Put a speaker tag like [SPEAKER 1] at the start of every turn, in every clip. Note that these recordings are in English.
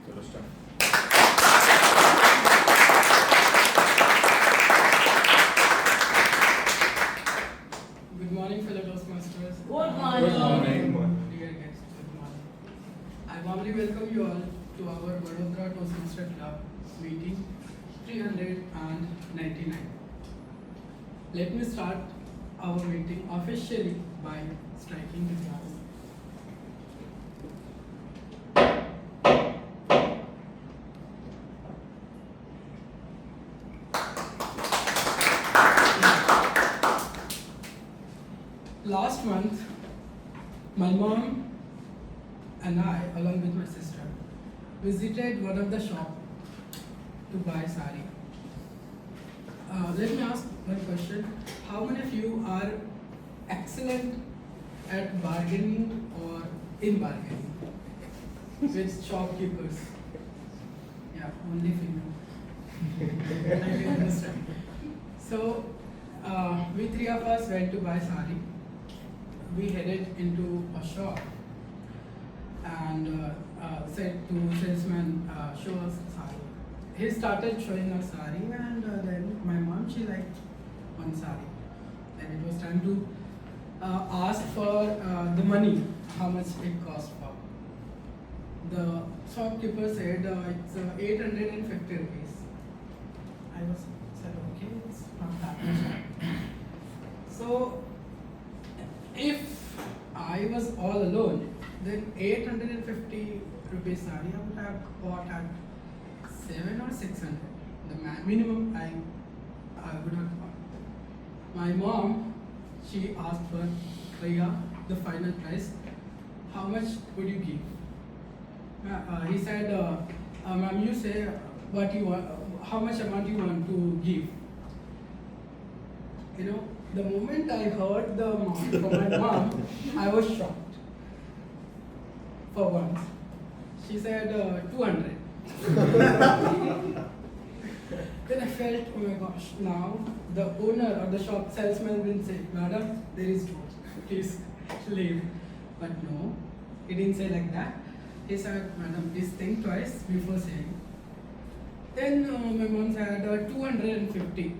[SPEAKER 1] चलो start.
[SPEAKER 2] Good morning, fellow Toastmasters.
[SPEAKER 3] Good
[SPEAKER 1] Good morning.
[SPEAKER 2] Dear guests, good morning. I warmly welcome you all to our Vadodara Toastmaster Club meeting 399. Let me start our meeting officially by striking the glass. Last month, my mom and I, along with my sister, visited one of the shop to buy sari. Let me ask one question. How many of you are excellent at bargaining or in bargaining with shopkeepers? Yeah, only female. I can understand. So, we three of us went to buy sari. We headed into a shop and said to salesman, show us sari. He started showing us sari and then my mom, she liked one sari. And it was time to ask for the money, how much it cost for. The shopkeeper said it's 850 rupees. I said, okay, it's not that much. So, if I was all alone, then 850 rupees sari I would have bought at 7 or 600. The minimum I would have bought. My mom, she asked for Bhaiya, the final price. How much would you give? He said, ma'am, you say what you want, how much amount you want to give. You know, the moment I heard the amount from my mom, I was shocked. For once. She said 200. Then I felt, oh my gosh, now the owner or the shop salesman will say, madam, there is too much. Please leave. But no, he didn't say like that. He said, madam, please think twice before saying. Then my mom said 250.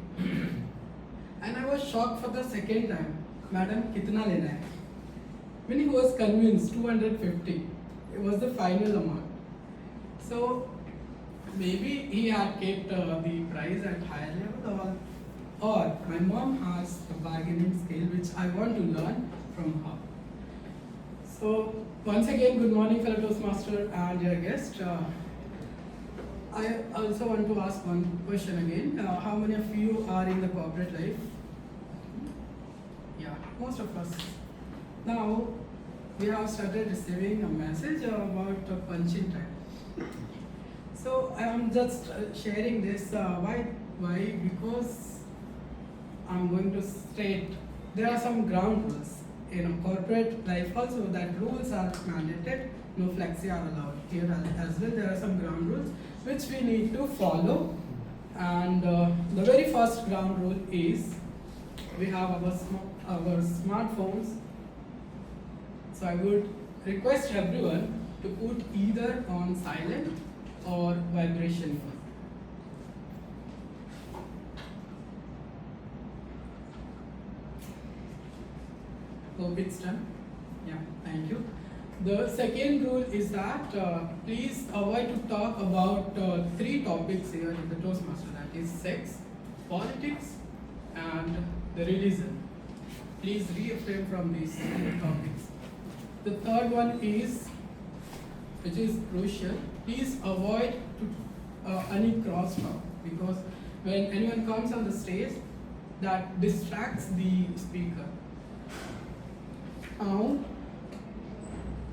[SPEAKER 2] And I was shocked for the second time. Madam, kitna lena hai? When he was convinced, 250. It was the final amount. So, maybe he had kept the price at higher level or my mom has a bargaining skill which I want to learn from her. So, once again, good morning fellow Toastmaster and dear guest. I also want to ask one question again. How many of you are in the corporate life? Yeah, most of us. Now, we have started receiving a message about punching time. So, I am just sharing this. Why? Because I am going to state there are some ground rules. In corporate life also that rules are mandated, no flexi are allowed. Here as well there are some ground rules which we need to follow, and the very first ground rule is we have our smartphones. So I would request everyone to put either on silent or vibration mode. Hope it's done. Yeah, thank you. The second rule is that please avoid to talk about three topics here in the Toastmaster, that is sex, politics and the religion. Please refrain from these three topics. The third one is, which is crucial, please avoid to, any crosstalk, because when anyone comes on the stage, that distracts the speaker. Now,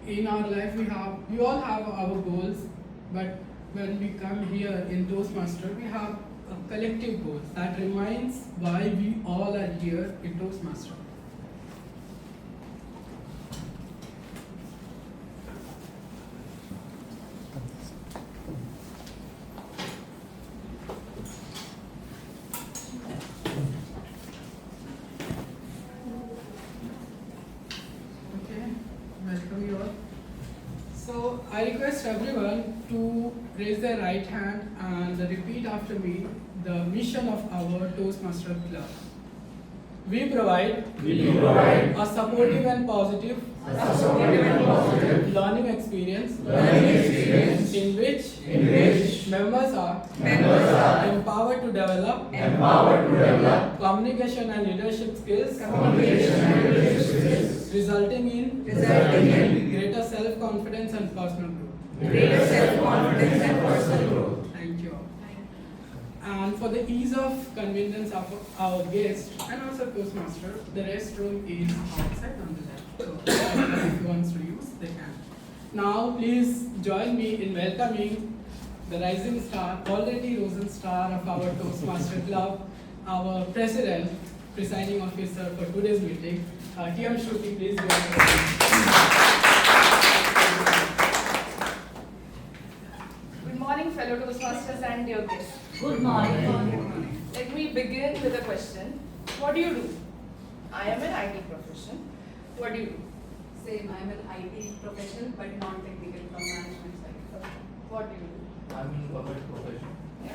[SPEAKER 2] in our life we all have our goals, but when we come here in Toastmaster, we have a collective goals that reminds why we all are here in Toastmaster. Okay, welcome you all. So I request everyone to raise their right hand and repeat after me the mission of our Toastmaster Club. We provide a supportive and positive learning experience in which members are empowered to develop communication and leadership skills, resulting in greater self-confidence and personal growth. Thank you all. And for the ease of convenience of our guests and also Toastmaster, the restroom is outside on the left. So if anyone wants to use, they can. Now please join me in welcoming the rising star, already risen star of our Toastmaster Club, our president, presiding officer for today's meeting, TM Shruti, please join us.
[SPEAKER 1] Good morning, fellow Toastmasters and dear guests.
[SPEAKER 3] Good morning.
[SPEAKER 1] Let me begin with a question. What do you do? I am an IT profession. What do you do?
[SPEAKER 3] Same, I am an IT professional but non-technical from management side.
[SPEAKER 1] What do you do?
[SPEAKER 4] I'm in government profession.
[SPEAKER 1] Yeah.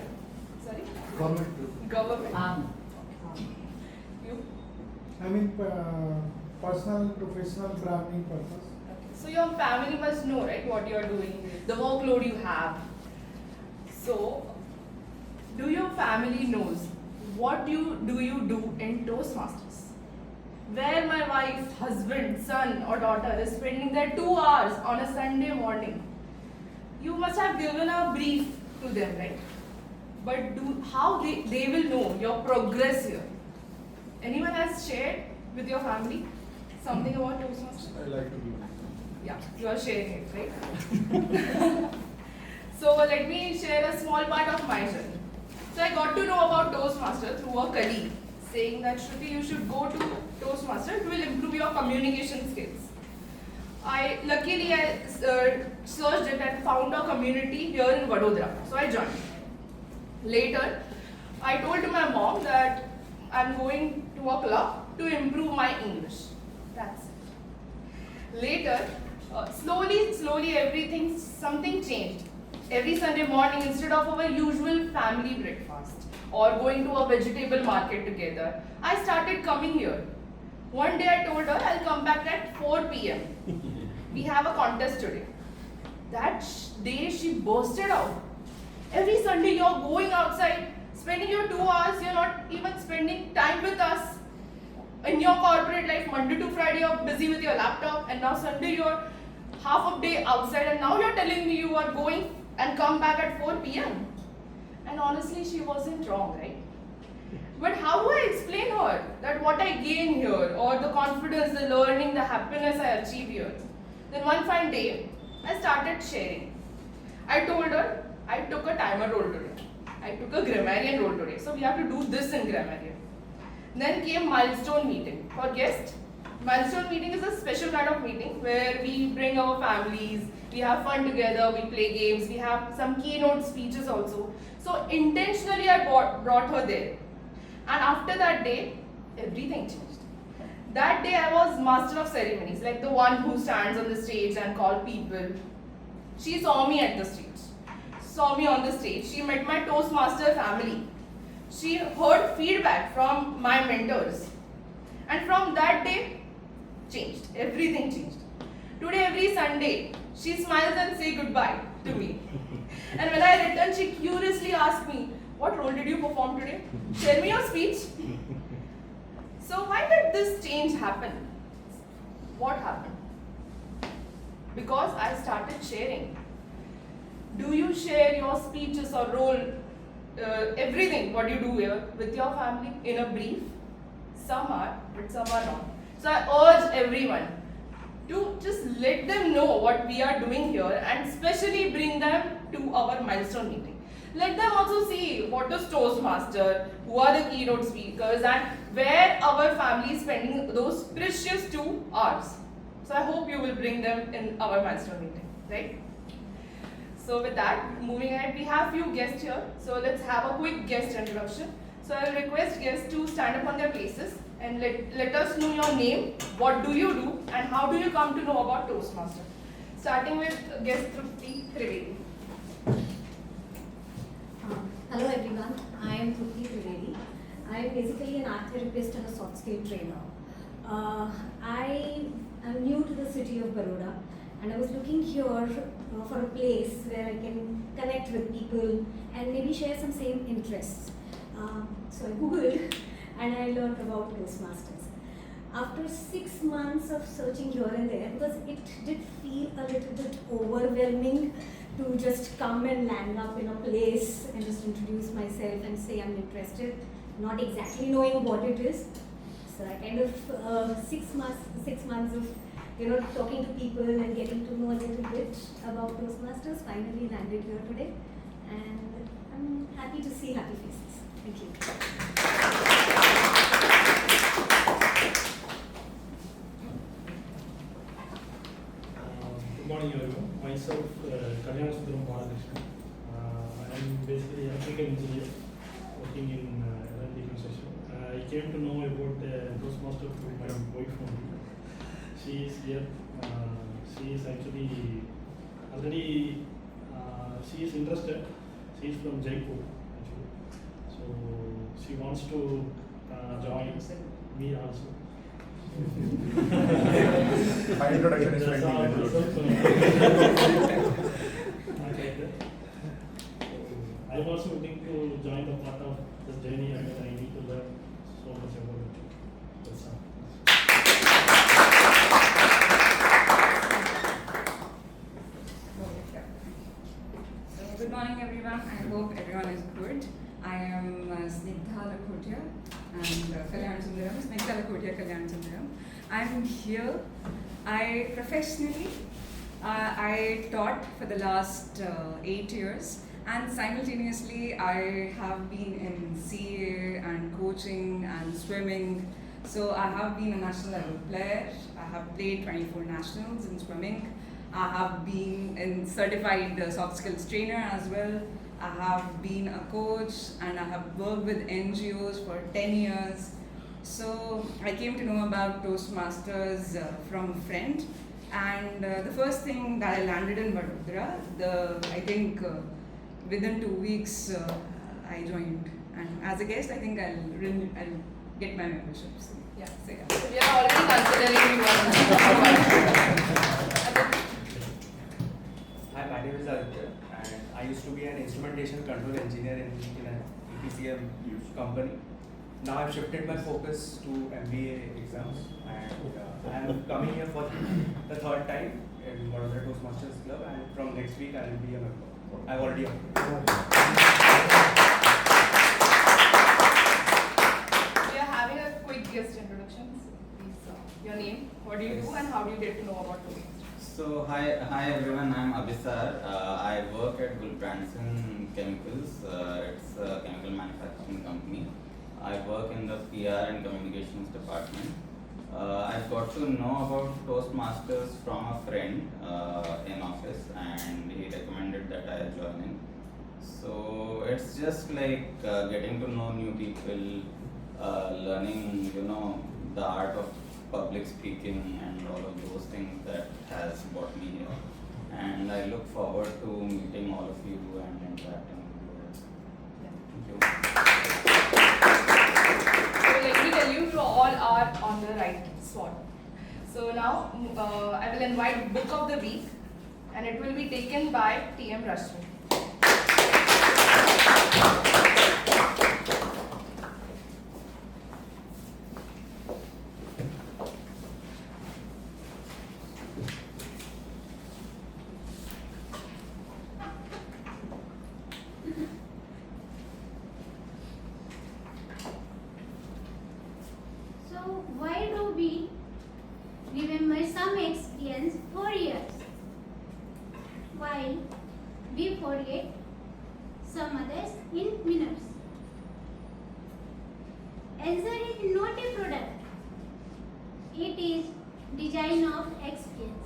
[SPEAKER 1] Sorry?
[SPEAKER 4] Government.
[SPEAKER 1] Government. You?
[SPEAKER 5] I mean, personal, professional branding purpose.
[SPEAKER 1] Okay. So your family must know, right, what you are doing, the workload you have. So, do your family knows what do you do in Toastmasters? Where my wife, husband, son or daughter is spending their 2 hours on a Sunday morning. You must have given a brief to them, right? But how they will know your progress here? Anyone has shared with your family something about Toastmasters?
[SPEAKER 5] I like to be.
[SPEAKER 1] Yeah, you are sharing it, right? So let me share a small part of my journey. So I got to know about Toastmasters through a colleague saying that Shruti, you should go to Toastmasters, it will improve your communication skills. Luckily I searched it and found a community here in Vadodara. So I joined. Later, I told to my mom that I'm going to a club to improve my English. That's it. Later, slowly something changed. Every Sunday morning, instead of our usual family breakfast or going to a vegetable market together, I started coming here. One day I told her I'll come back at 4 p.m. We have a contest today. That day she bursted out. Every Sunday you're going outside, spending your 2 hours, you're not even spending time with us. In your corporate life, Monday to Friday you're busy with your laptop, and now Sunday you're half a day outside, and now you're telling me you are going and come back at 4 p.m. And honestly, she wasn't wrong, right? But how do I explain her that what I gain here, or the confidence, the learning, the happiness I achieve here? Then one fine day, I started sharing. I told her I took a timer role today. I took a grammarian role today. So we have to do this in grammarian. Then came milestone meeting. For guests, milestone meeting is a special kind of meeting where we bring our families, we have fun together, we play games, we have some keynote speeches also. So intentionally I brought her there. And after that day, everything changed. That day I was master of ceremonies, like the one who stands on the stage and call people. She saw me at the stage, saw me on the stage. She met my Toastmaster family. She heard feedback from my mentors. And from that day, changed. Everything changed. Today, every Sunday, she smiles and says goodbye to me. And when I return, she curiously asks me, what role did you perform today? Tell me your speech. So why did this change happen? What happened? Because I started sharing. Do you share your speeches or role, everything what you do here with your family in a brief? Some are, but some are not. So I urge everyone to just let them know what we are doing here, and especially bring them to our milestone meeting. Let them also see what is Toastmaster, who are the keynote speakers, and where our family is spending those precious 2 hours. So I hope you will bring them in our milestone meeting, right? So with that, moving ahead, we have few guests here. So let's have a quick guest introduction. So I will request guests to stand up on their places and let us know your name, what do you do, and how do you come to know about Toastmaster. Starting with guest Trupti Trivedi.
[SPEAKER 6] basically an art therapist and a soft skill trainer. I am new to the city of Baroda, and I was looking here for a place where I can connect with people and maybe share some same interests. So I googled and I learned about Toastmasters. After 6 months of searching here and there, because it did feel a little bit overwhelming to just come and land up in a place and just introduce myself and say I'm interested, not exactly knowing what it is. So I kind of 6 months of talking to people and getting to know a little bit about Toastmasters finally landed here today, and I'm happy to see happy faces. Thank you.
[SPEAKER 7] Good morning, everyone. Myself, Kalyan Sundaram Balakrishnan. I am basically an electrical engineer working in electrical section. I came to know about Toastmaster through my wife only. She is here. She is actually already. She is interested. She is from Jaipur, actually. So she wants to join me also.
[SPEAKER 4] My introduction is
[SPEAKER 7] That's
[SPEAKER 4] 20
[SPEAKER 7] all.
[SPEAKER 4] minutes.
[SPEAKER 7] Okay. I am also looking to join the part of this journey, and I need to learn so much about it. That's all.
[SPEAKER 3] So, good morning, everyone. I hope everyone is good. I am Snigdha Lakhotia and Kalyan Sundaram. Snigdha Lakhotia, Kalyan Sundaram. I'm here. I professionally, I taught for the last 8 years, and simultaneously I have been in CA and coaching and swimming. So I have been a national level player. I have played 24 nationals in swimming. I have been a certified soft skills trainer as well. I have been a coach and I have worked with NGOs for 10 years. So I came to know about Toastmasters from a friend, and the first thing that I landed in Vadodara, I think within 2 weeks I joined, and as a guest I think I'll get my membership. So,
[SPEAKER 1] Yeah.
[SPEAKER 3] So yeah.
[SPEAKER 1] So we are already considering you.
[SPEAKER 8] Hi, my name is Aditya, and I used to be an instrumentation control engineer in an EPCM company. Now I've shifted my focus to MBA exams, and I'm coming here for the third time in Vadodara Toastmasters Club, and from next week I will be a member. I've already applied.
[SPEAKER 1] We are having a quick guest introduction. Please, your name, what do you do, and how do you get to know about Toastmasters?
[SPEAKER 9] So hi everyone, I'm Abhisar. I work at Gulbranson Chemicals. It's a chemical manufacturing company. I work in the PR and communications department. I got to know about Toastmasters from a friend in office, and he recommended that I join in. So it's just like getting to know new people, learning, the art of public speaking and all of those things that has brought me here. And I look forward to meeting all of you and interacting with you. Thank you.
[SPEAKER 1] So let me tell you, you all are on the right spot. So now I will invite Book of the Week, and it will be taken by TM Rashmi.
[SPEAKER 10] So why do we remember some experience for years while we forget some others in minutes? Answer is not a product. It is design of experience.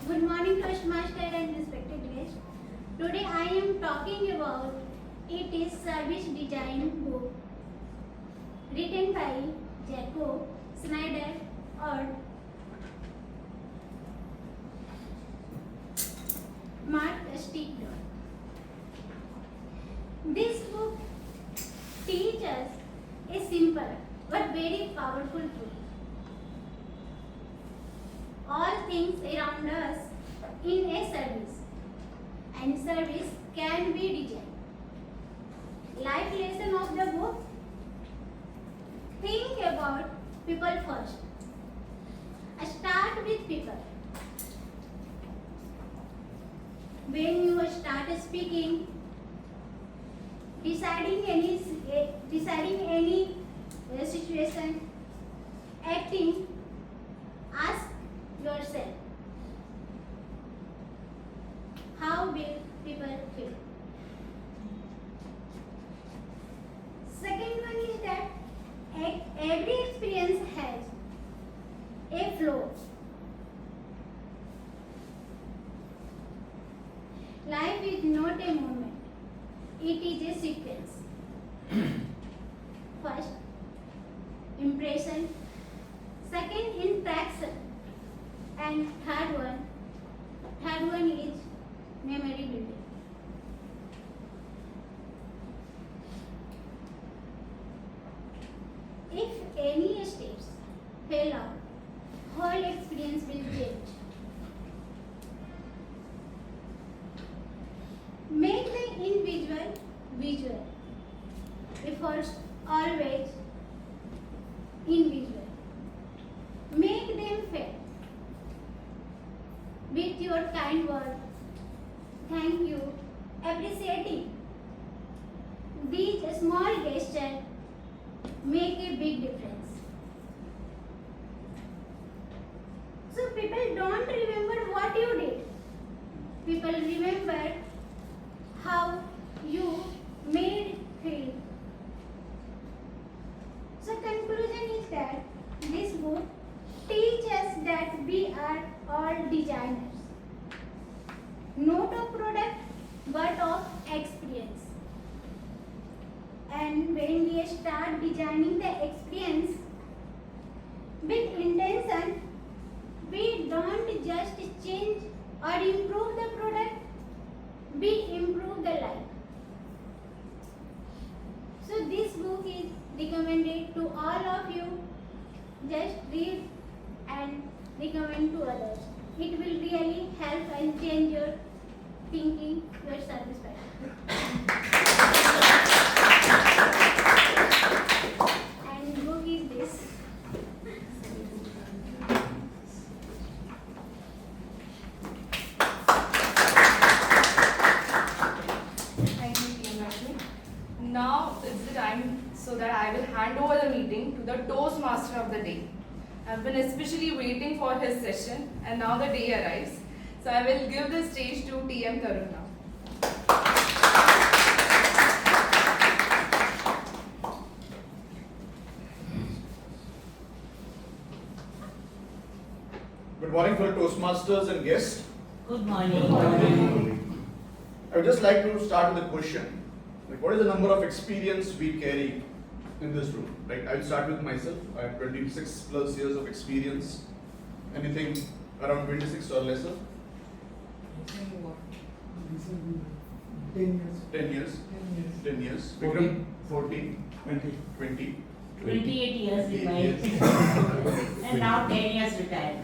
[SPEAKER 10] Good morning, Toastmaster and respected guests. Today I am talking about It is Service Design book written by Jacob Snyder or Mark Stiegler. This book teaches us a simple but very powerful truth. All things around us in a service, and service can be designed. Life lesson of the book: think about people first. Start with people. When you start speaking, deciding any situation, acting, ask yourself, how will people feel? Second one is that every experience has a flow. Life is not a moment, it is a sequence. First, impression, second, interaction, and third one is memory building. If any steps fail out, whole experience will change. Make the individual visual. Efforts always individual. Make them fair. With your kind word, thank you, appreciating. These small gestures make a big difference. So people don't remember what you did. People remember how you made feel. So conclusion is that this book teaches us that we are all designers. Not of product but of experience. And when we start designing the experience with intention, we don't just change or improve the product, we improve the life. So this book is recommended to all of you. Just read and recommend to others. It will really help and change your thinking, your service pattern. And book is this.
[SPEAKER 1] Thank you, Team Lakshmi. Now it's the time so that I will hand over the meeting to the Toastmaster of the day. I've been especially waiting for his session, and now the day arrives. So I will give the stage to TM Tarun now.
[SPEAKER 4] Good morning, fellow Toastmasters and guests.
[SPEAKER 11] Good morning.
[SPEAKER 4] I would just like to start with a question. Like, what is the number of experience we carry in this room? Like, I'll start with myself. I have 26 plus years of experience. Anything around 26 or lesser?
[SPEAKER 5] 10 years.
[SPEAKER 4] 10 years. 10 years.
[SPEAKER 5] 14.
[SPEAKER 4] 14.
[SPEAKER 5] 20.
[SPEAKER 4] 20.
[SPEAKER 11] 28 years
[SPEAKER 4] 28
[SPEAKER 11] retired.
[SPEAKER 4] years.
[SPEAKER 11] And now 10 years retired.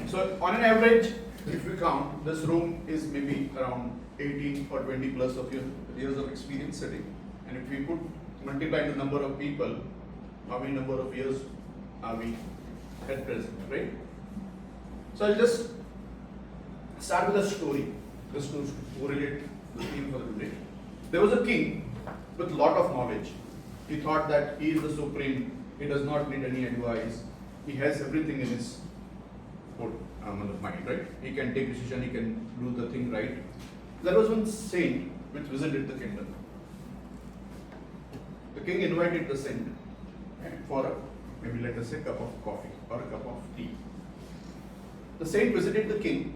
[SPEAKER 4] So, on an average, if we count, this room is maybe around 18 or 20 plus of years of experience sitting. And if we put multiply the number of people, how many number of years are we at present, right? So I'll just start with a story, just to correlate the theme for the today. There was a king with lot of knowledge. He thought that he is the supreme, he does not need any advice, he has everything in his mind, right? He can take decision, he can do the thing right. There was one saint which visited the kingdom. The king invited the saint for maybe let us say a cup of coffee or a cup of tea. The saint visited the king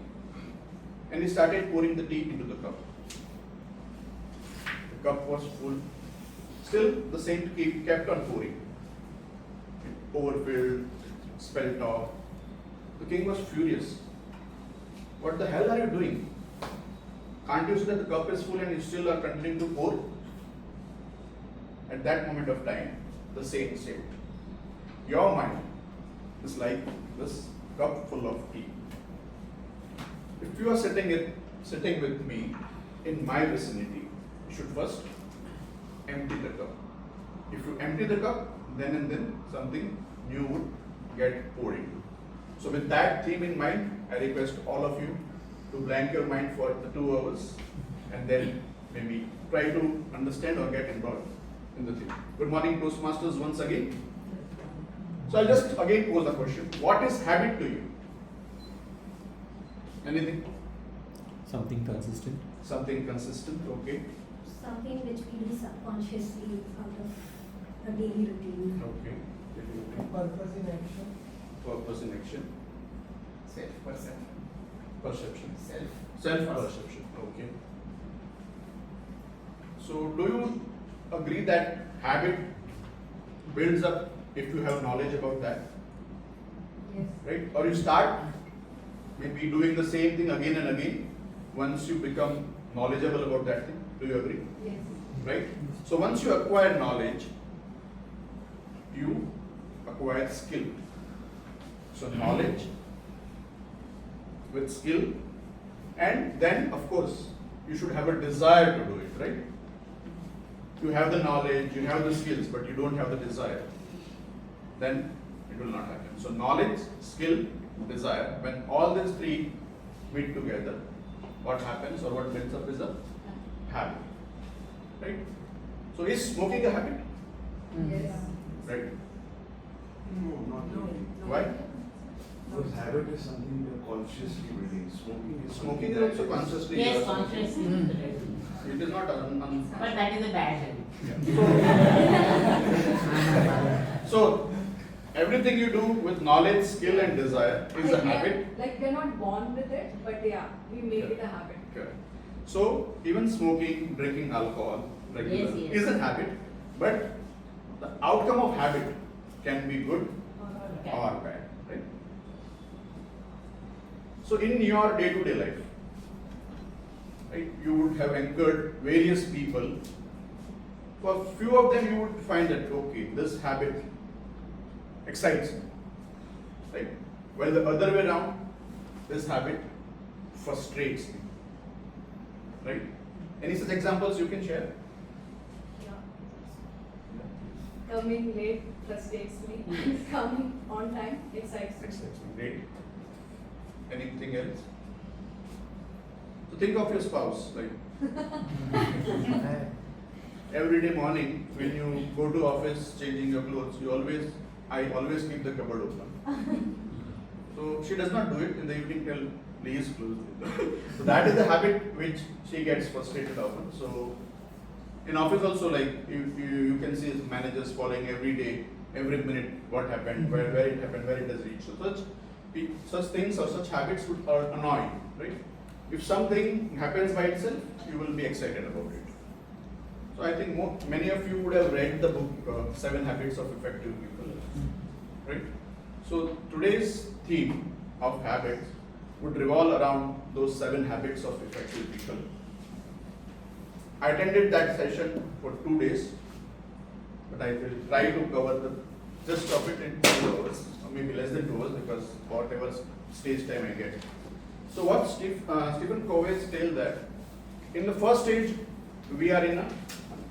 [SPEAKER 4] and he started pouring the tea into the cup. The cup was full. Still the saint kept on pouring. It overfilled, spelt off. The king was furious. What the hell are you doing? Can't you see that the cup is full and you still are continuing to pour? at that moment of time the same state. Your mind is like this cup full of tea. If you are sitting with me in my vicinity, you should first empty the cup. If you empty the cup, then and then something new would get poured into. So with that theme in mind, I request all of you to blank your mind for the 2 hours and then maybe try to understand or get involved in the theme. Good morning, Toastmasters, once again. So I'll just again pose the question, what is habit to you? Anything?
[SPEAKER 12] Something consistent.
[SPEAKER 4] Something consistent, okay.
[SPEAKER 6] Something which we do subconsciously out of a daily routine.
[SPEAKER 4] Okay.
[SPEAKER 5] Purpose in action.
[SPEAKER 4] Purpose in action.
[SPEAKER 8] Self-perception.
[SPEAKER 4] Perception.
[SPEAKER 8] Self.
[SPEAKER 4] Self-perception, okay. So do you agree that habit builds up if you have knowledge about that?
[SPEAKER 3] Yes.
[SPEAKER 4] Right? Or you start maybe doing the same thing again and again once you become knowledgeable about that thing. Do you agree?
[SPEAKER 3] Yes.
[SPEAKER 4] Right? So once you acquire knowledge, you acquire skill. So knowledge with skill, and then of course you should have a desire to do it, right? You have the knowledge, you have the skills, but you don't have the desire, then it will not happen. So knowledge, skill, desire, when all these three meet together, what happens or what builds up is a habit, right? So is smoking a habit?
[SPEAKER 3] Yes.
[SPEAKER 4] Right?
[SPEAKER 5] No, not really.
[SPEAKER 4] Why?
[SPEAKER 13] Because habit is something you're consciously building. Smoking is
[SPEAKER 4] Smoking is
[SPEAKER 13] something
[SPEAKER 4] also
[SPEAKER 13] that
[SPEAKER 4] consciously.
[SPEAKER 11] Yes, consciously.
[SPEAKER 4] It is not
[SPEAKER 11] But that is a bad habit.
[SPEAKER 4] So everything you do with knowledge, skill, and desire is a habit.
[SPEAKER 3] Like we're not born with it, but yeah, we make it a habit.
[SPEAKER 4] Correct. So even smoking, drinking alcohol regular
[SPEAKER 11] Yes, yes.
[SPEAKER 4] is a habit, but the outcome of habit can be good
[SPEAKER 11] Okay.
[SPEAKER 4] or bad, right? So in your day-to-day life, right, you would have anchored various people. For few of them, you would find that okay, this habit excites me, right? While the other way around, this habit frustrates me, right? Any such examples you can share?
[SPEAKER 3] Coming late frustrates me. Coming on time excites me.
[SPEAKER 4] Excites me, great. Anything else? So think of your spouse, like every day morning when you go to office changing your clothes, I always keep the cupboard open. So she does not do it in the evening till please close it. So that is the habit which she gets frustrated often. So in office also, like you can see managers following every day, every minute what happened, where it happened, where it has reached. So such things or such habits are annoying, right? If something happens by itself, you will be excited about it. So I think many of you would have read the book 7 Habits of Effective People, right? So today's theme of habits would revolve around those 7 habits of effective people. I attended that session for 2 days, but I will try to cover the gist of it in 2 hours, or maybe less than 2 hours, because whatever stage time I get. So what Stephen Covey tells that in the first stage we are in a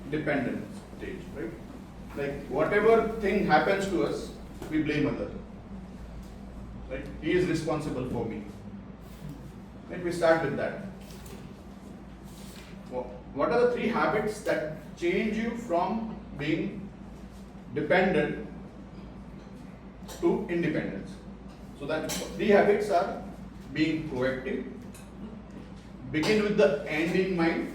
[SPEAKER 4] dependent stage, right? Like whatever thing happens to us, we blame other. Right? He is responsible for me. Let me start with that. What are the 3 habits that change you from being dependent to independence? So that 3 habits are being proactive, begin with the end in mind,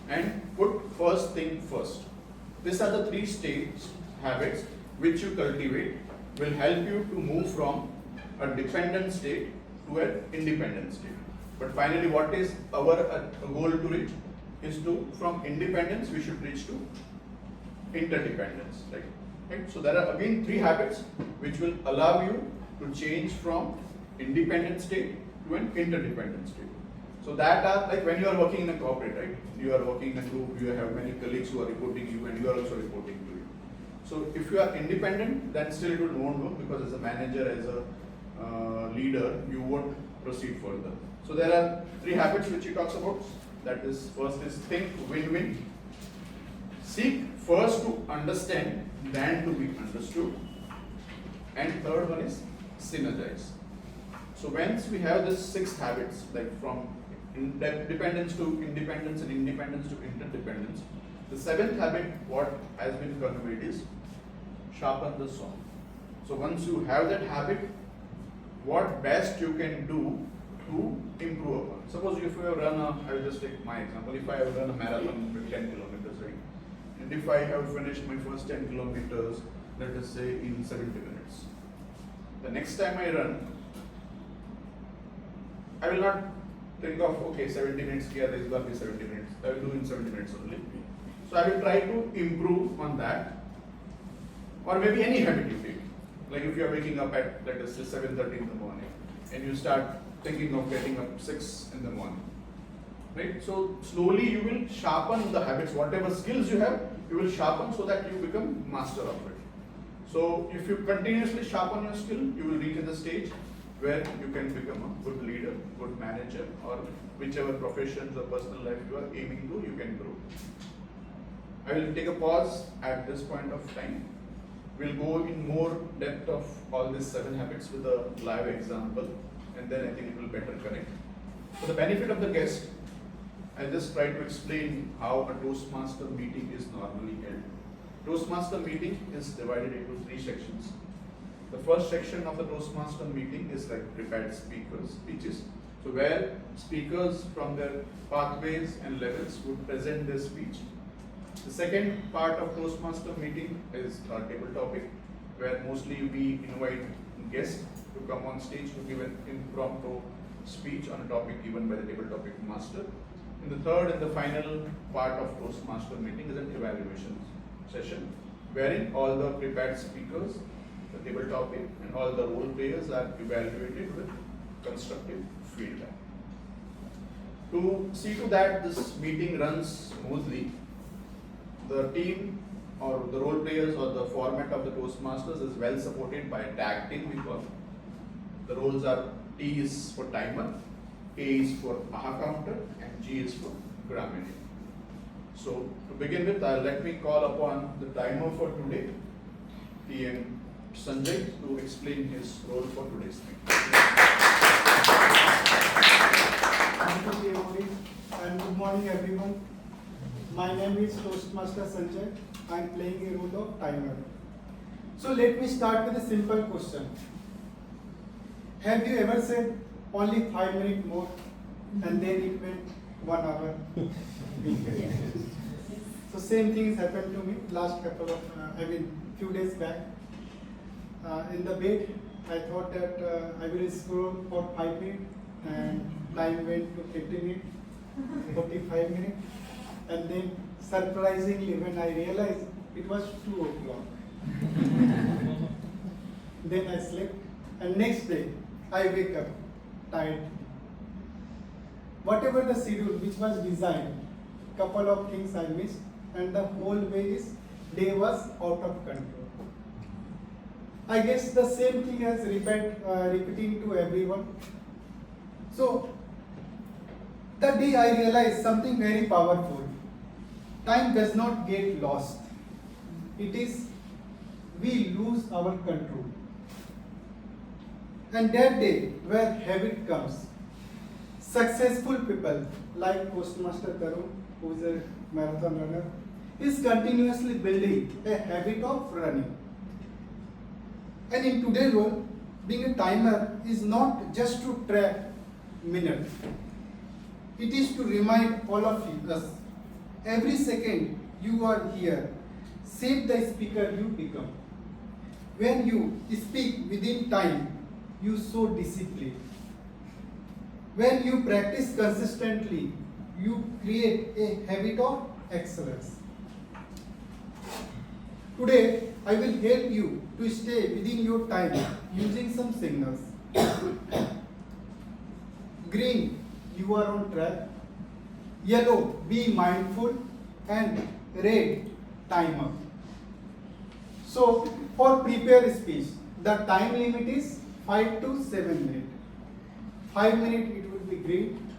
[SPEAKER 4] and put first thing first. These are the 3 habits which you cultivate will help you to move from a dependent state to an independent state. But finally, what is our goal to reach? Is to, from independence, we should reach to interdependence, right? So there are again 3 habits which will allow you to change from independent state to an interdependent state. So that are like when you are working in a corporate, right? You are working in a group, you have many colleagues who are reporting you and you are also reporting to you. So if you are independent, then still it won't work because as a manager, as a leader, you won't proceed further. So there are 3 habits which he talks about. That is, first is think win-win. Seek first to understand, than to be understood. And third one is synergize. So once we have these 6 habits, like from dependence to independence and independence to interdependence, the 7th habit, what has been conveyed is sharpen the saw. So once you have that habit, what best you can do to improve upon. Suppose if you have run I will just take my example, if I have run a marathon with 10 kilometers, right? And if I have finished my first 10 kilometers, let us say in 70 minutes. The next time I run, I will not think of, okay, 70 minutes here, there is going to be 70 minutes. I will do in 70 minutes only. So I will try to improve on that. Or maybe any habit you take. Like if you are waking up at, let us say, 7:30 in the morning, and you start thinking of getting up 6 in the morning. Right? So slowly you will sharpen the habits, whatever skills you have, you will sharpen so that you become master of it. So if you continuously sharpen your skill, you will reach the stage where you can become a good leader, good manager, or whichever professions or personal life you are aiming to, you can grow. I will take a pause at this point of time. We'll go in more depth of all these 7 habits with a live example, and then I think it will better connect. For the benefit of the guest, I'll just try to explain how a Toastmaster meeting is normally held. Toastmaster meeting is divided into 3 sections. The first section of the Toastmaster meeting is like prepared speeches. So where speakers from their pathways and levels would present their speech. The second part of Toastmaster meeting is our table topic, where mostly we invite guests to come on stage to give an impromptu speech on a topic given by the table topic master. And the third and the final part of Toastmaster meeting is an evaluation session, wherein all the prepared speakers, the table topic, and all the role players are evaluated with constructive feedback. To see to that this meeting runs smoothly, the team or the role players or the format of the Toastmasters is well supported by a tag team we call. The roles are T is for timer, A is for aha counter, and G is for Grammarly. So to begin with, let me call upon the timer for today, TM Sanjay, to explain his role for today's meeting.
[SPEAKER 5] Thank you, Devi, and good morning, everyone. My name is Toastmaster Sanjay. I am playing a role of timer. So let me start with a simple question. Have you ever said only 5 minutes more and then it went 1 hour? So same things happened to me last few days back. In the bed, I thought that I will scroll for 5 minutes and time went to 50 minutes, 45 minutes. And then surprisingly, when I realized it was 2 o'clock. Then I slept, and next day I wake up tired. Whatever the schedule which was designed, couple of things I missed, and the whole day was out of control. I guess the same thing has repeating to everyone. So the day I realized something very powerful. Time does not get lost. It is we lose our control. And that day where habit comes, successful people like Toastmaster Tarun, who is a marathon runner, is continuously building a habit of running. And in today's world, being a timer is not just to track minutes. It is to remind all of us, every second you are here, shape the speaker you become. When you speak within time, you show discipline. When you practice consistently, you create a habit of excellence. Today, I will help you to stay within your time using some signals. Green, you are on track. Yellow, be mindful. And red, time up. So for prepare speech, the time limit is 5 to 7 minutes. 5 minutes it will be green,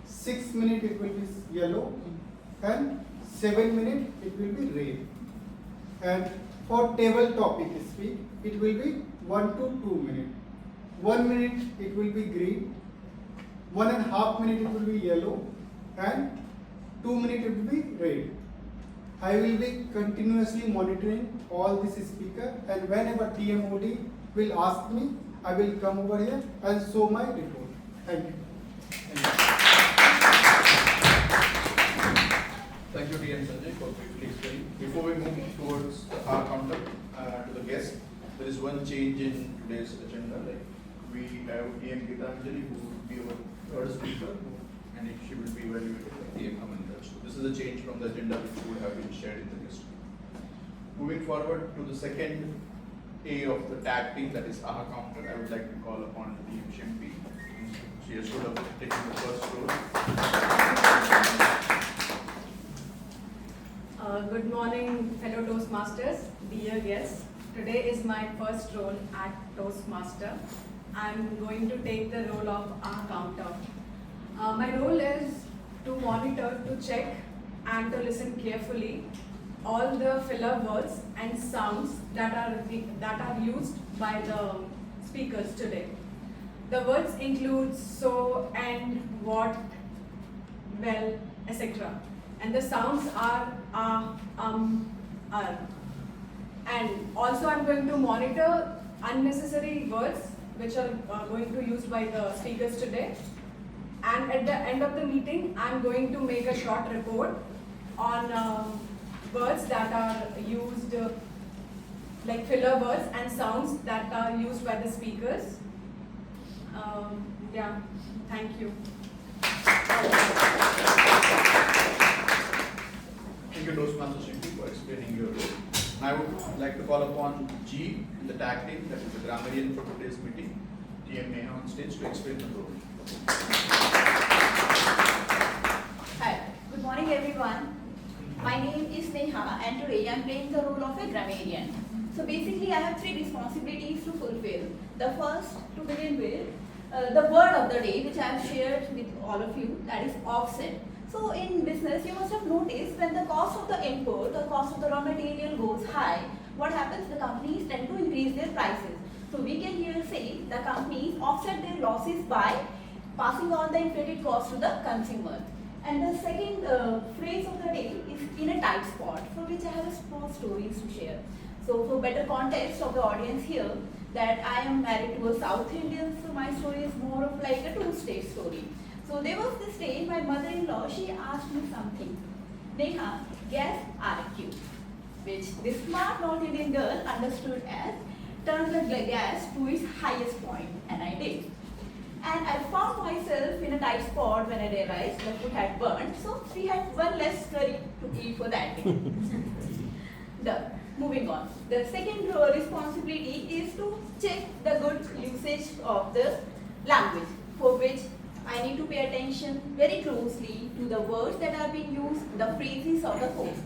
[SPEAKER 5] 6 minutes it will be yellow, and 7 minutes it will be red. And for table topic speak, it will be 1 to 2 minutes. 1 minute it will be green, 1.5 minutes it will be yellow, and 2 minutes it will be red. I will be continuously monitoring all this speaker, and whenever TMOD will ask me, I will come over here and show my report. Thank you.
[SPEAKER 4] Thank you, DM Sanjay, for briefly explaining. Before we move towards the hour counter to the guest, there is one change in today's agenda. Like we have DM Gitanjali, who will be our third speaker, and she will be evaluated by DM Amanda. So this is a change from the agenda which would have been shared in the guest. Moving forward to the second A of the tag team, that is AHA counter, I would like to call upon DM Shimpi. She has sort of taken the first role.
[SPEAKER 14] Good morning, fellow Toastmasters, dear guests. Today is my first role at Toastmaster. I'm going to take the role of AHA counter. My role is to monitor, to check, and to listen carefully all the filler words and sounds that are used by the speakers today. The words include so, and, what, well, etc. And the sounds are are. And also I'm going to monitor unnecessary words which are going to be used by the speakers today. And at the end of the meeting, I'm going to make a short report on words that are used, like filler words and sounds that are used by the speakers. Yeah, thank you.
[SPEAKER 4] Thank you, Toastmaster Shimpi, for explaining your role. I would like to call upon G in the tag team, that is the grammarian for today's meeting, TM Neha on stage to explain the role.
[SPEAKER 15] Hi, good morning everyone. My name is Neha and today I am playing the role of a grammarian. So basically I have 3 responsibilities to fulfill. The first, to begin with, the word of the day which I have shared with all of you, that is offset. So in business you must have noticed when the cost of the input or cost of the raw material goes high, what happens? The companies tend to increase their prices. So we can here say the companies offset their losses by passing on the inflated cost to the consumer. And the second phrase of the day is in a tight spot, for which I have a small stories to share. So for better context of the audience here, that I am married to a South Indian, so my story is more of like a 2-stage story. So there was this day, my mother-in-law, she asked me something. Neha, guess RQ, which this smart North Indian girl understood as turn the gas to its highest point, and I did. And I found myself in a tight spot when I realized the food had burnt, so we had one less curry to eat for that day. Moving on. The second responsibility is to check the good usage of the language, for which I need to pay attention very closely to the words that are being used, the phrases of the host.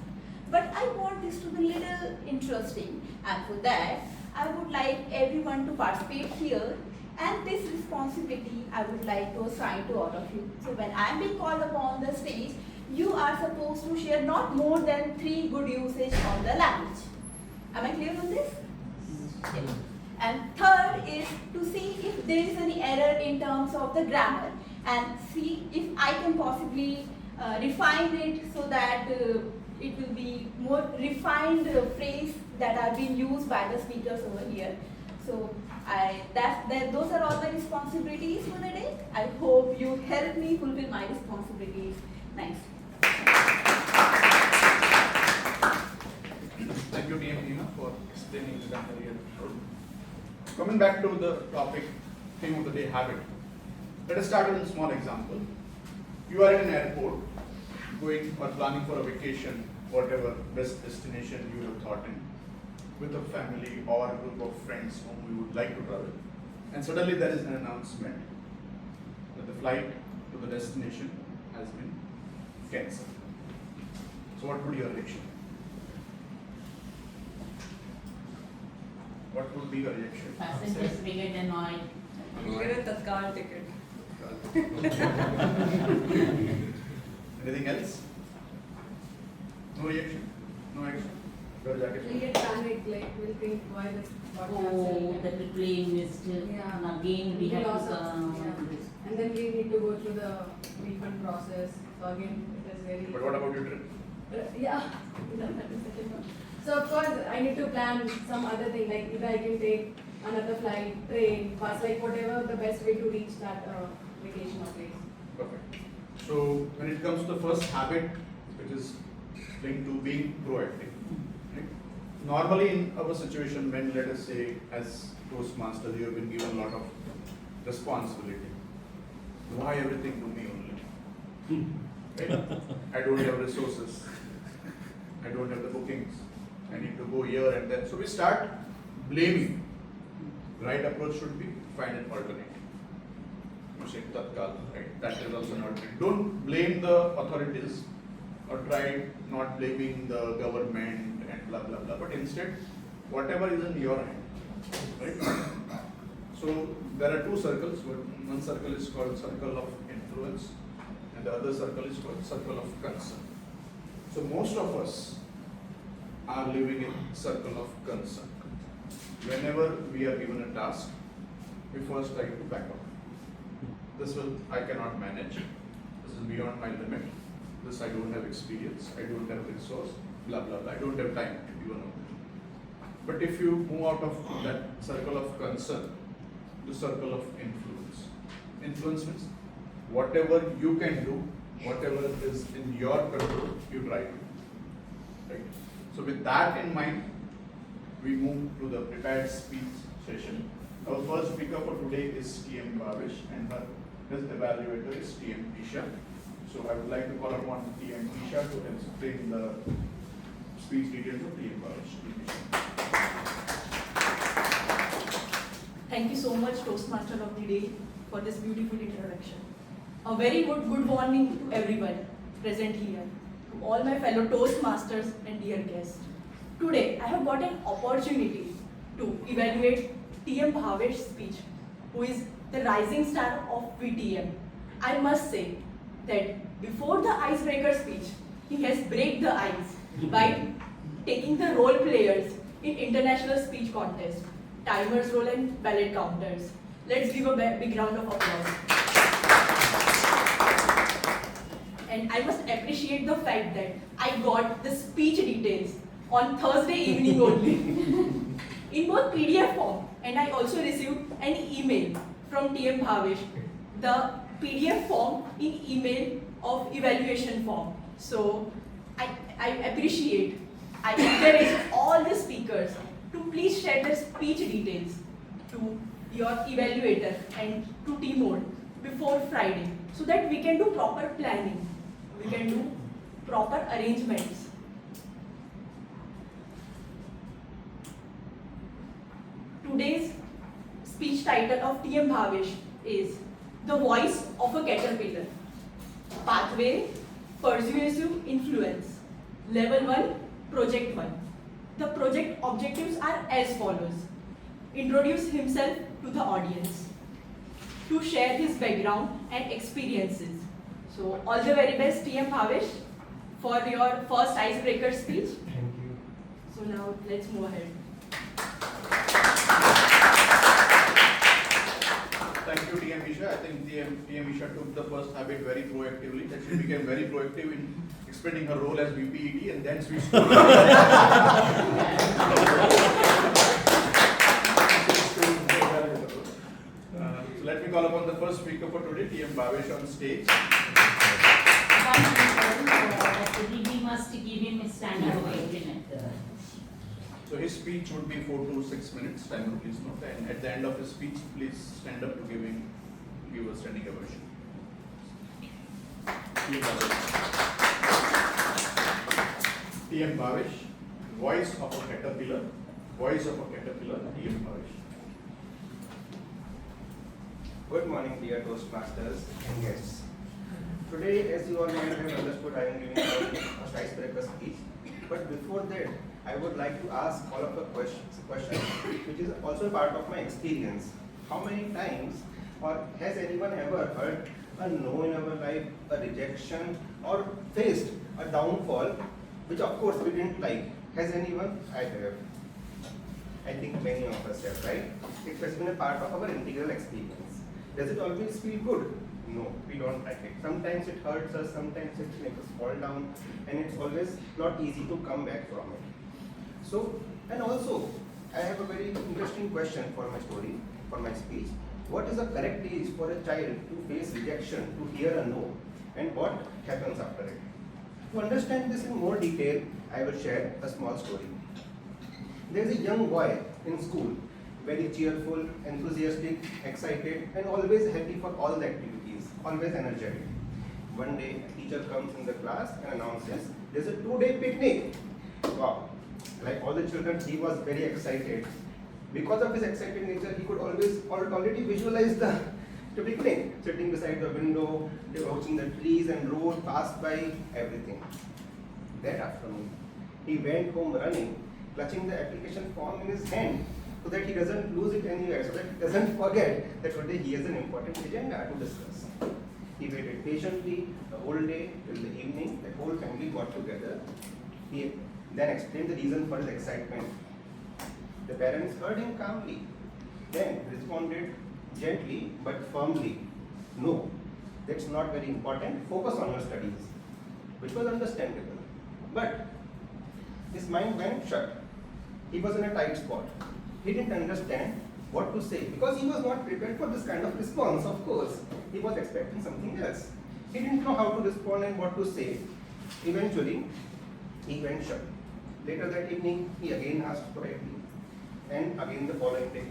[SPEAKER 15] But I want this to be little interesting, and for that, I would like everyone to participate here. And this responsibility I would like to assign to all of you. So when I am being called upon the stage, you are supposed to share not more than 3 good usage of the language. Am I clear on this? Yes. And third is to see if there is any error in terms of the grammar and see if I can possibly refine it so that it will be more refined phrase that are being used by the speakers over here. So those are all the responsibilities for the day. I hope you help me fulfill my responsibilities. Thanks.
[SPEAKER 4] Thank you, DM Neha, for explaining the grammarian role. Coming back to the topic, theme of the day, habit. Let us start with a small example. You are in an airport, going or planning for a vacation, whatever best destination you have thought in, with a family or a group of friends whom you would like to travel. And suddenly there is an announcement that the flight to the destination has been cancelled. So what would be your reaction? What would be your reaction?
[SPEAKER 11] Passengers may get annoyed.
[SPEAKER 3] You get a Tatkal ticket.
[SPEAKER 4] Anything else? No reaction? No action?
[SPEAKER 14] We'll get panicked, like we'll think why this got
[SPEAKER 11] Oh,
[SPEAKER 14] cancelled.
[SPEAKER 11] that the plane missed.
[SPEAKER 14] Yeah.
[SPEAKER 11] And again, we have
[SPEAKER 14] loss
[SPEAKER 11] to
[SPEAKER 14] of-
[SPEAKER 11] come.
[SPEAKER 14] yeah. And then we need to go through the refund process. So again, it is very.
[SPEAKER 4] But what about your trip?
[SPEAKER 14] Yeah. So of course, I need to plan some other thing, like either I can take another flight, train, bus, like whatever the best way to reach that vacation or place.
[SPEAKER 4] Perfect. So when it comes to the first habit, which is linked to being proactive. Right? Normally in our situation, when let us say as Toastmasters, you have been given a lot of responsibility. Why everything to me only? Right? I don't have resources. I don't have the bookings. I need to go here and there. So we start blaming. The right approach should be find an alternative. You say Tatkal, right? That is also not good. Don't blame the authorities or try not blaming the government and blah blah blah. But instead, whatever is in your hand, right? So there are two circles. One circle is called circle of influence, and the other circle is called circle of concern. So most of us are living in circle of concern. Whenever we are given a task, we first try to back up. I cannot manage. This is beyond my limit. This I don't have experience. I don't have resource. Blah blah blah. I don't have time to even know. But if you move out of that circle of concern, the circle of influence. Influence means whatever you can do, whatever is in your control, you try to. Right? So with that in mind, we move to the prepared speech session. Our first speaker for today is TM Bhavesh and his evaluator is TM Isha. So I would like to call upon TM Isha to explain the speech details of TM Bhavesh.
[SPEAKER 16] Thank you so much, Toastmaster of the Day, for this beautiful introduction. A very good morning to everyone present here, to all my fellow Toastmasters and dear guests. Today, I have got an opportunity to evaluate TM Bhavesh's speech, who is the rising star of VTM. I must say that before the icebreaker speech, he has break the ice by taking the role players in international speech contest, timers role and ballot counters. Let's give a big round of applause. And I must appreciate the fact that I got the speech details on Thursday evening only in both PDF form, and I also received an email from TM Bhavesh, the PDF form in email of evaluation form. So I appreciate, I encourage all the speakers to please share their speech details to your evaluator and to T-Mode before Friday so that we can do proper planning, we can do proper arrangements. Today's speech title of TM Bhavesh is The Voice of a Caterpillar. Pathway, Persuasive Influence. Level 1, Project 1. The project objectives are as follows. Introduce himself to the audience. To share his background and experiences. So all the very best, TM Bhavesh, for your first icebreaker speech.
[SPEAKER 7] Thank you.
[SPEAKER 16] So now let's move ahead.
[SPEAKER 4] Thank you, TM Isha. I think TM Isha took the first habit very proactively. That she became very proactive in explaining her role as VPET and then switched to. So let me call upon the first speaker for today, TM Bhavesh on stage.
[SPEAKER 11] We must give him a standard ovation at the.
[SPEAKER 4] So his speech would be 4 to 6 minutes. Timer, please note. And at the end of his speech, please stand up to give a standing ovation. TM Bhavesh, voice of a caterpillar. Voice of a caterpillar. TM Bhavesh.
[SPEAKER 17] Good morning, dear Toastmasters and guests. Today, as you all might have understood, I am giving a icebreaker speech. But before that, I would like to ask all of a question, which is also part of my experience. How many times, or has anyone ever heard a no in our life, a rejection, or faced a downfall, which of course we didn't like? Has anyone? I have. I think many of us have, right? It has been a part of our integral experience. Does it always feel good? No, we don't like it. Sometimes it hurts us, sometimes it makes us fall down, and it's always not easy to come back from it. So, and also, I have a very interesting question for my story, for my speech. What is the correct age for a child to face rejection, to hear a no, and what happens after it? To understand this in more detail, I will share a small story. There is a young boy in school, very cheerful, enthusiastic, excited, and always happy for all the activities, always energetic. One day, a teacher comes in the class and announces, there's a 2-day picnic. Wow. Like all the children, he was very excited. Because of his excited nature, he could already visualize the picnic, sitting beside the window, watching the trees and road pass by, everything. That afternoon, he went home running, clutching the application form in his hand, so that he doesn't lose it anywhere, so that he doesn't forget that today he has an important agenda to discuss. He waited patiently the whole day till the evening. The whole family got together. He then explained the reason for his excitement. The parents heard him calmly, then responded gently but firmly, no, that's not very important, focus on your studies, which was understandable. But his mind went shut. He was in a tight spot. He didn't understand what to say because he was not prepared for this kind of response, of course. He was expecting something else. He didn't know how to respond and what to say. Eventually, he went shut. Later that evening, he again asked politely, and again the following day.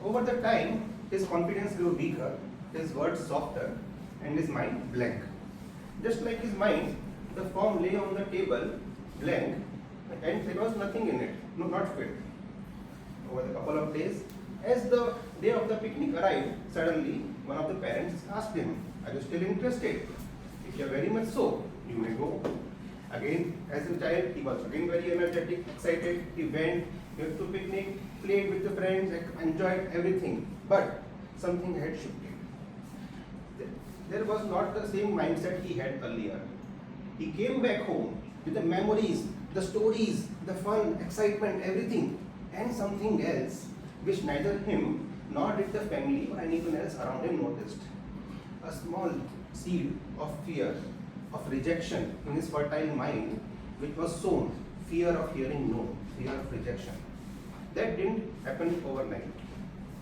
[SPEAKER 17] Over the time, his confidence grew weaker, his words softer, and his mind blank. Just like his mind, the form lay on the table, blank, and there was nothing in it, no, not filled. Over the couple of days, as the day of the picnic arrived, suddenly one of the parents asked him, are you still interested? If you are very much so, you may go. Again, as a child, he was again very energetic, excited. He went to picnic, played with the friends, enjoyed everything. But something had shifted. There was not the same mindset he had earlier. He came back home with the memories, the stories, the fun, excitement, everything, and something else which neither him nor did the family or anyone else around him noticed. A small seed of fear, of rejection in his fertile mind, which was sown, fear of hearing no, fear of rejection. That didn't happen overnight.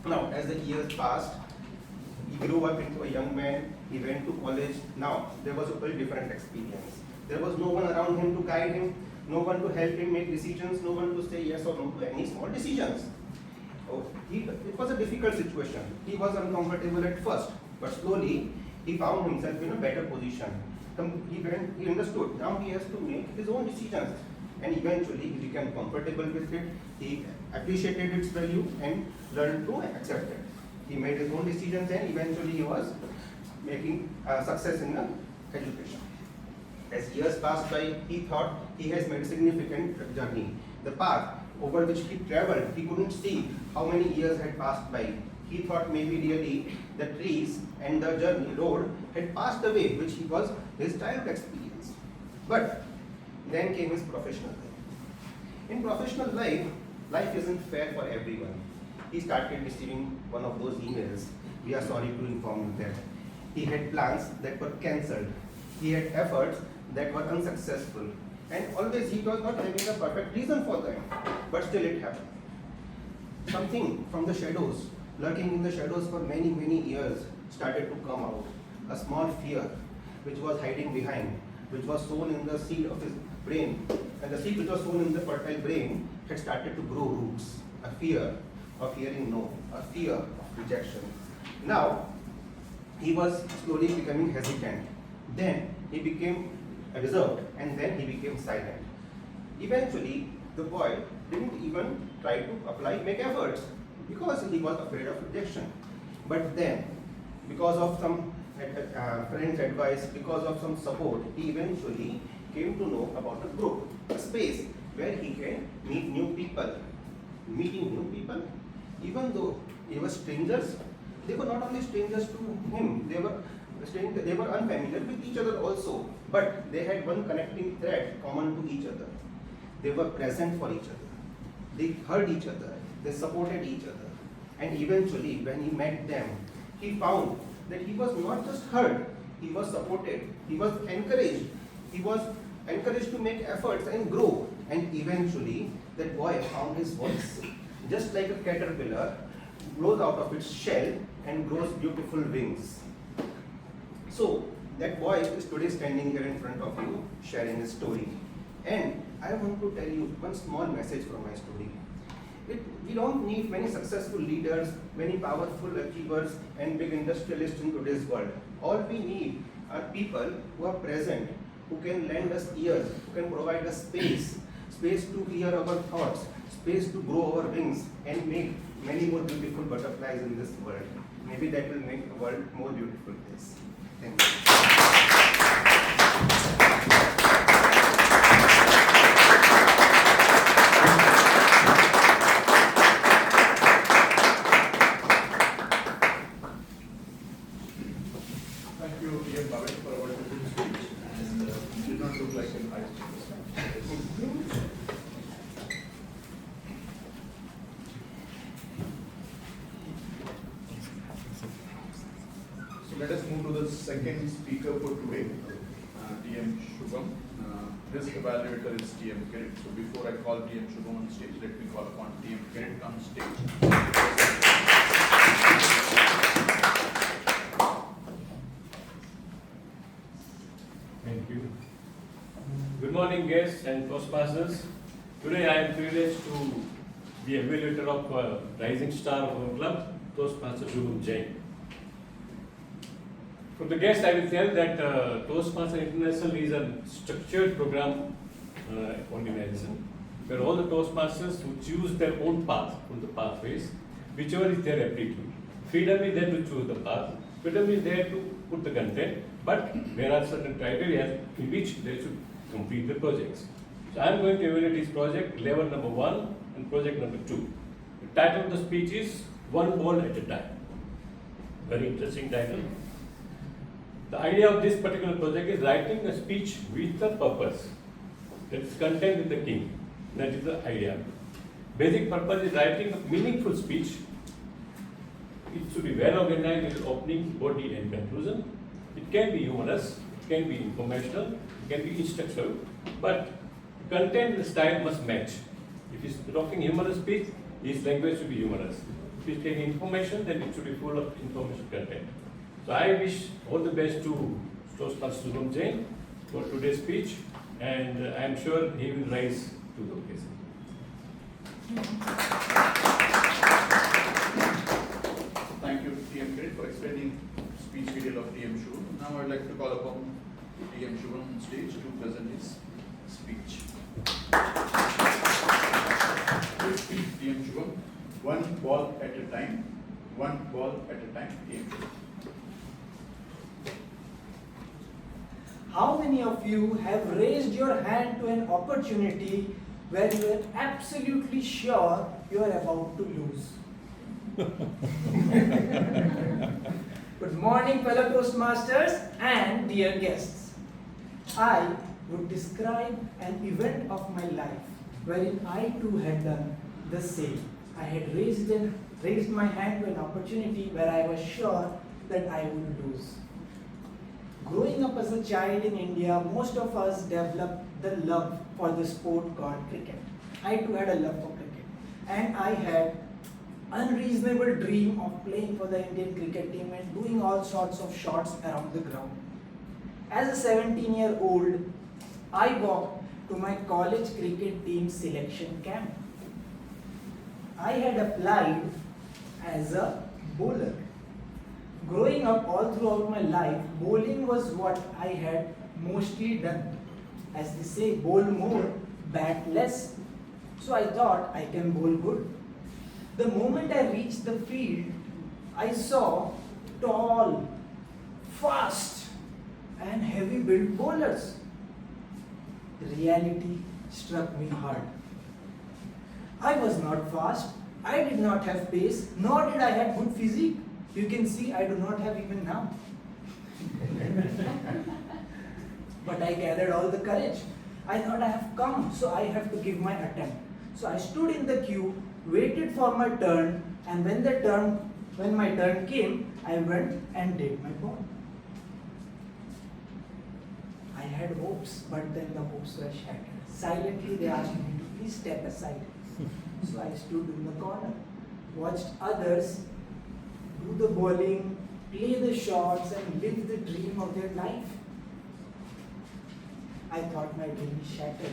[SPEAKER 17] Now, as the years passed, he grew up into a young man, he went to college. Now, there was a very different experience. There was no one around him to guide him, no one to help him make decisions, no one to say yes or no to any small decisions. It was a difficult situation. He was uncomfortable at first, but slowly he found himself in a better position. He understood, now he has to make his own decisions, and eventually he became comfortable with it. He appreciated its value and learned to accept it. He made his own decisions, and eventually he was making success in the education. As years passed by, he thought he has made a significant journey. The path over which he traveled, he couldn't see how many years had passed by. He thought maybe really the trees and the journey road had passed away, which was his childhood experience. But then came his professional life. In professional life, life isn't fair for everyone. He started receiving one of those emails. We are sorry to inform you that he had plans that were cancelled. He had efforts that were unsuccessful. And always he was not having a perfect reason for that. But still it happened. Something from the shadows, lurking in the shadows for many, many years, started to come out. A small fear which was hiding behind, which was sown in the seed of his brain. And the seed which was sown in the fertile brain had started to grow roots. A fear of hearing no, a fear of rejection. Now, he was slowly becoming hesitant. Then he became reserved, and then he became silent. Eventually, the boy didn't even try to make efforts because he was afraid of rejection. But then, because of some friends' advice, because of some support, he eventually came to know about a group, a space where he can meet new people. Meeting new people, even though they were strangers, they were not only strangers to him, they were unfamiliar with each other also, but they had one connecting thread common to each other. They were present for each other. They heard each other. They supported each other. And eventually, when he met them, he found that he was not just heard, he was supported, he was encouraged. He was encouraged to make efforts and grow. And eventually, that boy found his voice. Just like a caterpillar grows out of its shell and grows beautiful wings. So, that boy is today standing here in front of you, sharing his story. And I want to tell you one small message from my story. We don't need many successful leaders, many powerful achievers, and big industrialists in today's world. All we need are people who are present, who can lend us ears, who can provide us space to hear our thoughts, space to grow our wings, and make many more beautiful butterflies in this world. Maybe that will make the world more beautiful place. Thank you.
[SPEAKER 4] Thank you, DM Bhavesh, for a wonderful speech, and did not look like an icebreaker. So let us move to the second speaker for today, DM Shubham. This evaluator is DM Kirit. So before I call DM Shubham on stage, let me call upon DM Kirit on stage.
[SPEAKER 18] Thank you. Good morning, guests and Toastmasters. Today I am privileged to be evaluator of rising star of our club, Toastmaster Shubham Jain. For the guests, I will tell that Toastmaster International is a structured program organization where all the Toastmasters who choose their own path from the pathways, whichever is their aptitude. Freedom is there to choose the path, freedom is there to put the content, but there are certain criteria in which they should complete the projects. So I am going to evaluate this project, level number 1 and project number 2. The title of the speech is One Ball at a Time. Very interesting title. The idea of this particular project is writing a speech with a purpose. That is contained in the king. That is the idea. Basic purpose is writing a meaningful speech. It should be well organized in opening, body and conclusion. It can be humorous, it can be informational, it can be instructional, but content and style must match. If he's talking humorous speech, his language should be humorous. If he's taking information, then it should be full of information content. So I wish all the best to Toastmaster Shubham Jain for today's speech, and I am sure he will rise to the occasion.
[SPEAKER 4] Thank you, DM Kirit, for explaining speech detail of DM Shubham. Now I'd like to call upon DM Shubham on stage to present his speech. DM Shubham, one ball at a time. One ball at a time. DM Shubham.
[SPEAKER 19] How many of you have raised your hand to an opportunity where you are absolutely sure you are about to lose? Good morning, fellow Toastmasters and dear guests. I would describe an event of my life wherein I too had done the same. I had raised my hand to an opportunity where I was sure that I would lose. Growing up as a child in India, most of us developed the love for the sport called cricket. I too had a love for cricket. And I had unreasonable dream of playing for the Indian cricket team and doing all sorts of shots around the ground. As a 17-year-old, I walked to my college cricket team selection camp. I had applied as a bowler. Growing up all throughout my life, bowling was what I had mostly done. As they say, bowl more, bat less. So I thought I can bowl good. The moment I reached the field, I saw tall, fast and heavy built bowlers. Reality struck me hard. I was not fast, I did not have pace, nor did I have good physique. You can see I do not have even now. But I gathered all the courage. I thought I have come, so I have to give my attempt. So I stood in the queue, waited for my turn, and when my turn came, I went and did my ball. I had hopes, but then the hopes were shattered. Silently they asked me to please step aside. So I stood in the corner, watched others do the bowling, play the shots and live the dream of their life. I thought my dream is shattered.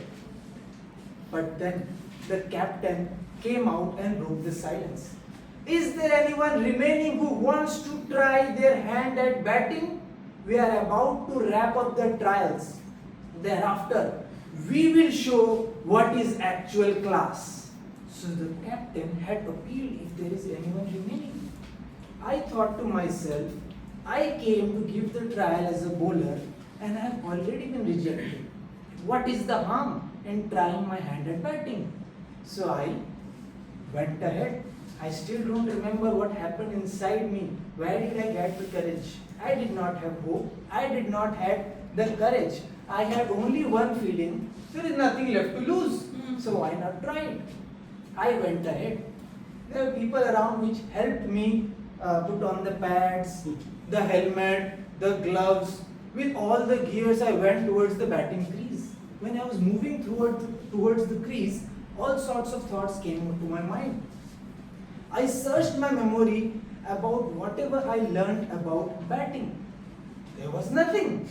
[SPEAKER 19] But then the captain came out and broke the silence. Is there anyone remaining who wants to try their hand at batting? We are about to wrap up the trials. Thereafter, we will show what is actual class. So the captain had appealed if there is anyone remaining. I thought to myself, I came to give the trial as a bowler and I have already been rejected. What is the harm in trying my hand at batting? So I went ahead. I still don't remember what happened inside me. Where did I get the courage? I did not have hope. I did not have the courage. I had only one feeling, there is nothing left to lose. So why not try it? I went ahead. There were people around which helped me put on the pads, the helmet, the gloves. With all the gears, I went towards the batting crease. When I was moving towards the crease, all sorts of thoughts came into my mind. I searched my memory about whatever I learned about batting. There was nothing.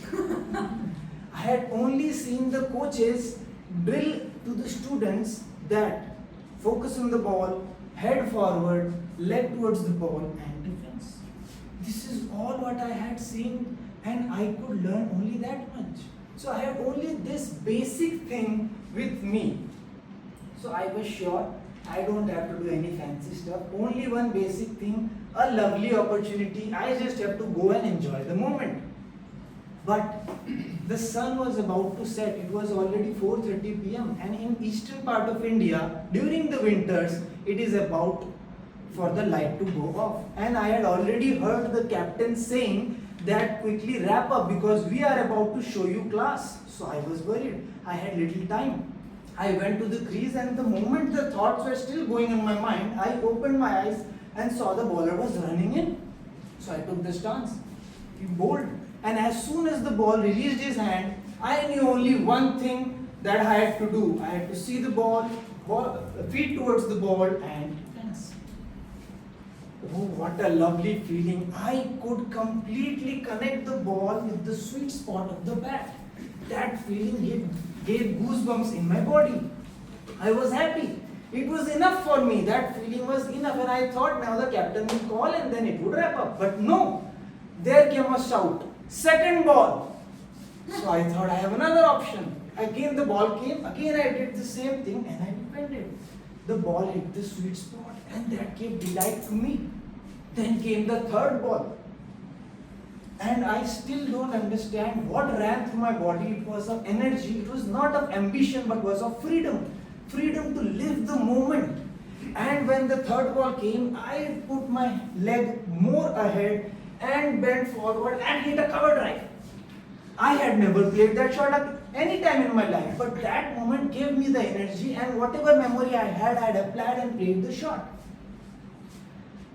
[SPEAKER 19] I had only seen the coaches drill to the students that focus on the ball, head forward, leg towards the ball and defense. This is all what I had seen and I could learn only that much. So I had only this basic thing with me. So I was sure I don't have to do any fancy stuff. Only one basic thing, a lovely opportunity. I just have to go and enjoy the moment. But the sun was about to set. It was already 4:30 p.m. and in eastern part of India, during the winters, it is about for the light to go off. And I had already heard the captain saying that quickly wrap up because we are about to show you class. So I was worried. I had little time. I went to the crease and the moment the thoughts were still going in my mind, I opened my eyes and saw the bowler was running in. So I took the stance. He bowled. And as soon as the ball released his hand, I knew only one thing that I had to do. I had to see the ball, feet towards the ball and fence. Oh, what a lovely feeling. I could completely connect the ball with the sweet spot of the bat. That feeling gave goosebumps in my body. I was happy. It was enough for me. That feeling was enough and I thought now the captain would call and then it would wrap up. But no, there came a shout. Second ball. So I thought I have another option. Again the ball came. Again I did the same thing and I defended. The ball hit the sweet spot and that gave delight to me. Then came the third ball. And I still don't understand what ran through my body. It was of energy. It was not of ambition but was of freedom. Freedom to live the moment. And when the third ball came, I put my leg more ahead and bent forward and hit a cover drive. I had never played that shot at any time in my life, but that moment gave me the energy and whatever memory I had applied and played the shot.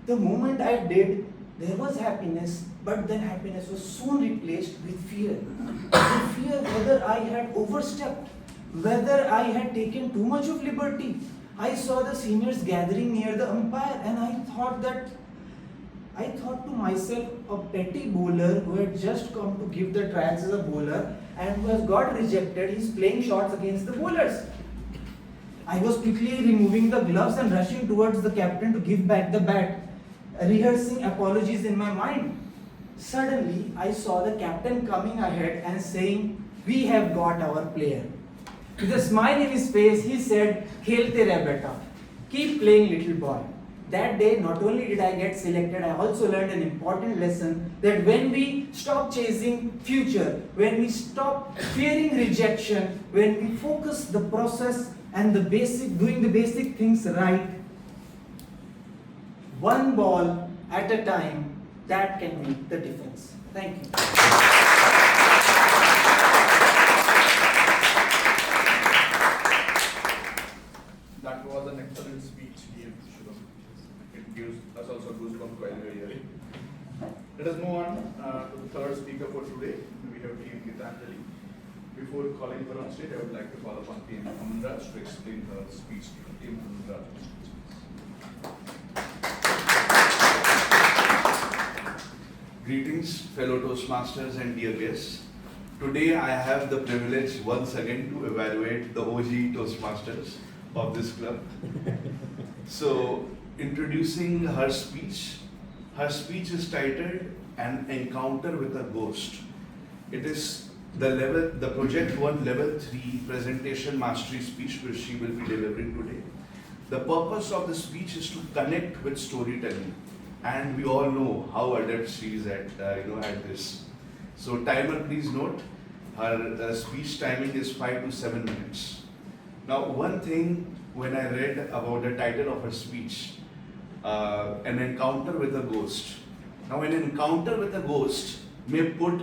[SPEAKER 19] The moment I did, there was happiness, but then happiness was soon replaced with fear. With fear whether I had overstepped, whether I had taken too much of liberty. I saw the seniors gathering near the umpire and I thought to myself, a petty bowler who had just come to give the trials as a bowler and who has got rejected, he's playing shots against the bowlers. I was quickly removing the gloves and rushing towards the captain to give back the bat, rehearsing apologies in my mind. Suddenly, I saw the captain coming ahead and saying, "We have got our player." With a smile in his face, he said, "Khelte rahe beta. Keep playing, little boy." that day not only did I get selected, I also learned an important lesson that when we stop chasing future, when we stop fearing rejection, when we focus the process and doing the basic things right, one ball at a time, that can make the difference. Thank you.
[SPEAKER 4] That was an excellent speech, dear Shubham. It gives us also goosebumps while we are hearing. Let us move on to the third speaker for today. We have TM Gitanjali. Before calling her on stage, I would like to call upon TM Amanraj to explain her speech. TM Amanraj.
[SPEAKER 13] Greetings, fellow Toastmasters and dear guests. Today I have the privilege once again to evaluate the OG Toastmasters of this club. So, introducing her speech is titled An Encounter with a Ghost. It is the Project 1 Level 3 Presentation Mastery speech which she will be delivering today. The purpose of the speech is to connect with storytelling, and we all know how adept she is at this. So timer, please note, her speech timing is 5 to 7 minutes. Now, one thing when I read about the title of her speech, An Encounter with a Ghost. Now, an encounter with a ghost may put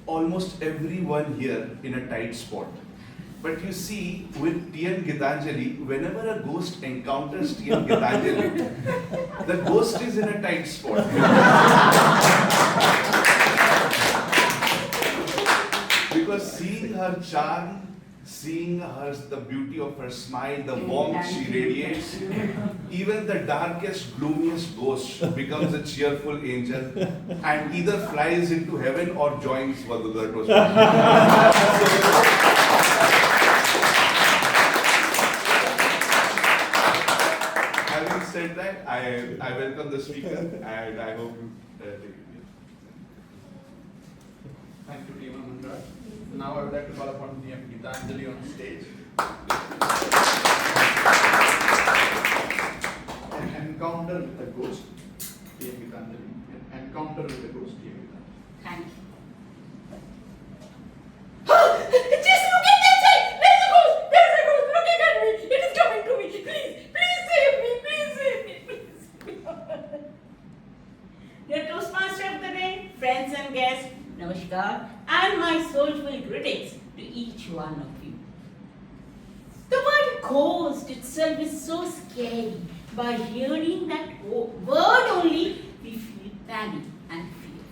[SPEAKER 13] almost everyone here in a tight spot. But you see, with TM Gitanjali, whenever a ghost encounters TM Gitanjali, the ghost is in a tight spot. Because seeing her charm, seeing the beauty of her smile, the warmth she radiates, even the darkest, gloomiest ghost becomes a cheerful angel and either flies into heaven or joins Vadudar Toastmasters. Having said that, I welcome the speaker and I hope you take it.
[SPEAKER 4] Thank you, TM Amanraj. Now I would like to call upon TM Gitanjali on stage. An encounter with a ghost, TM Gitanjali. An encounter with a ghost, TM Gitanjali.
[SPEAKER 16] Thank you. Just look at that side! There's a ghost! There's a ghost looking at me! It is coming to me! Please save me! Please save me! Please! Dear Toastmaster of the day, friends and guests, Namaskar, and my soulful greetings to each one of you. The word ghost itself is so scary. By hearing that word only, we feel panic and fear.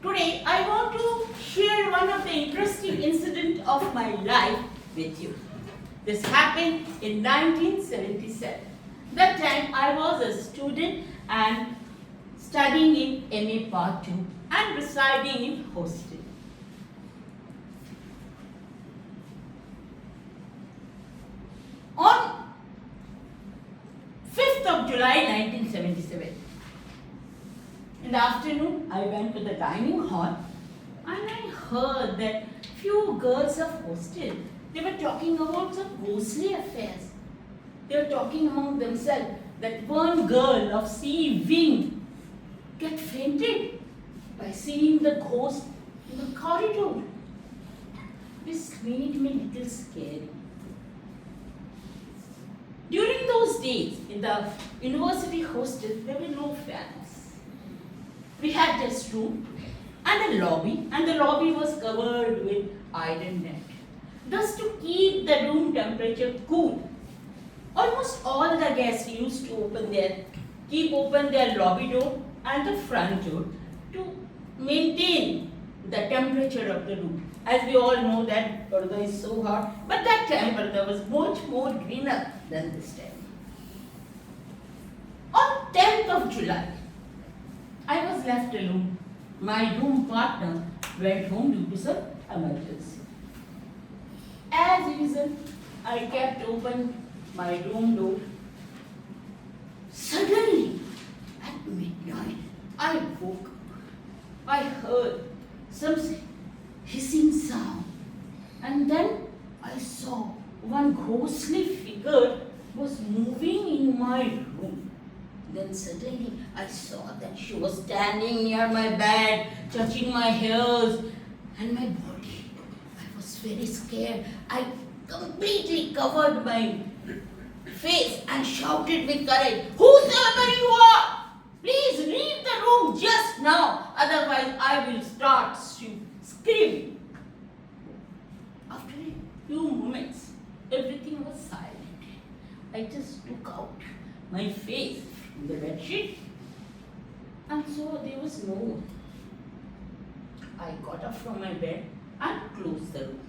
[SPEAKER 16] Today, I want to share one of the interesting incidents of my life with you. This happened in 1977. That time, I was a student and studying in MA Part 2 and residing in hostel. On 5th of July 1977, in the afternoon, I went to the dining hall and I heard that few girls of hostel, they were talking about some ghostly affairs. They were talking among themselves that one girl of C wing get fainted by seeing the ghost in the corridor. This made me a little scary. During those days, in the university hostel, there were no fans. We had this room and a lobby, and the lobby was covered with iron net. Thus, to keep the room temperature cool, almost all the guests used to keep open their lobby door and the front door to maintain the temperature of the room. As we all know that Baroda is so hot, but that time Baroda was much more greener than this time. On 10th of July, I was left alone. My room partner went home due to some emergency. As usual, I kept open my room door. Suddenly, at midnight, I woke up. I heard some hissing sound, and then I saw one ghostly figure
[SPEAKER 11] was moving in my room. Then suddenly I saw that she was standing near my bed, touching my hairs and my body. I was very scared. I completely covered my face and shouted with courage, "Whosoever you are, please leave the room just now, otherwise I will start screaming." After a few moments, everything was silent. I just took out my face from the bedsheet and saw there was no one. I got up from my bed and closed the room.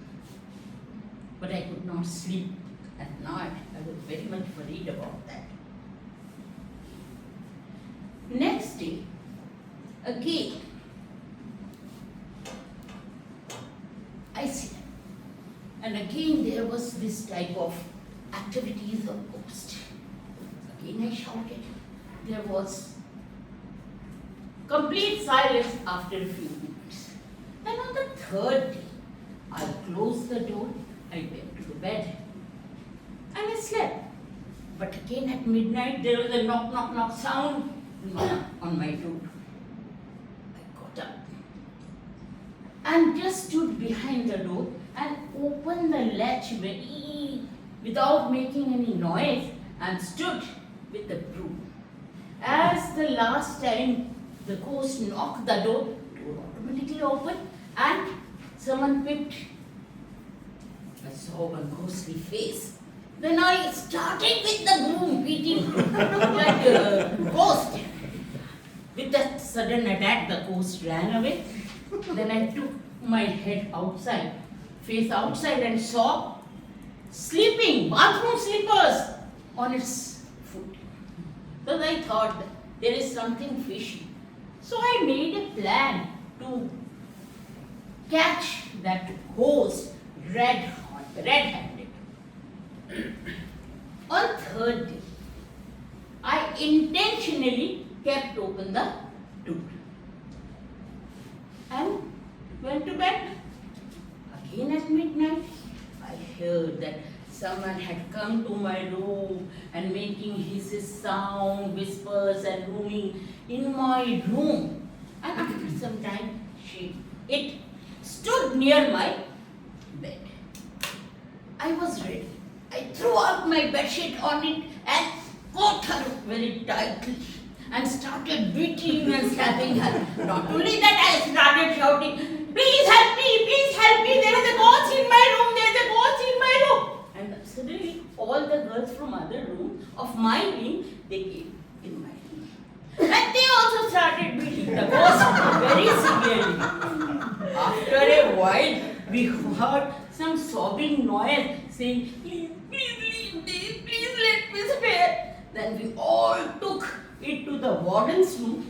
[SPEAKER 11] But I could not sleep at night. I was very much worried about that. Next day, again, I slept. And again there was this type of activities of ghost. Again I shouted. There was complete silence after a few minutes. Then on the third day, I closed the door, I went to the bed, and I slept. But again at midnight there was a knock, knock, knock sound on my door. I got up and just stood behind the door and opened the latch without making any noise and stood with the broom. As the last time the ghost knocked the door automatically opened and someone peeped. I saw one ghostly face. Then I started with the broom beating that ghost. With that sudden attack, the ghost ran away. Then I took my head outside, face outside, and saw sleeping bathroom slippers on its foot. So I thought there is something fishy. So I made a plan to catch that ghost red-handed. On third day, I intentionally kept open the door and went to bed. Again at midnight, I heard that someone had come to my room and making hisses sound, whispers and roaming in my room. And after some time, it stood near my bed. I was ready. I threw out my bedsheet on it and caught her very tightly and started beating and slapping her. Not only that, I started shouting, "Please help me, there is a ghost in my room, there is a ghost in my room." And suddenly, all the girls from other rooms of my wing, they came in my room. And they also started beating the ghost very severely. After a while, we heard some sobbing noise saying, please let me spare. Then we all took it to the warden's room.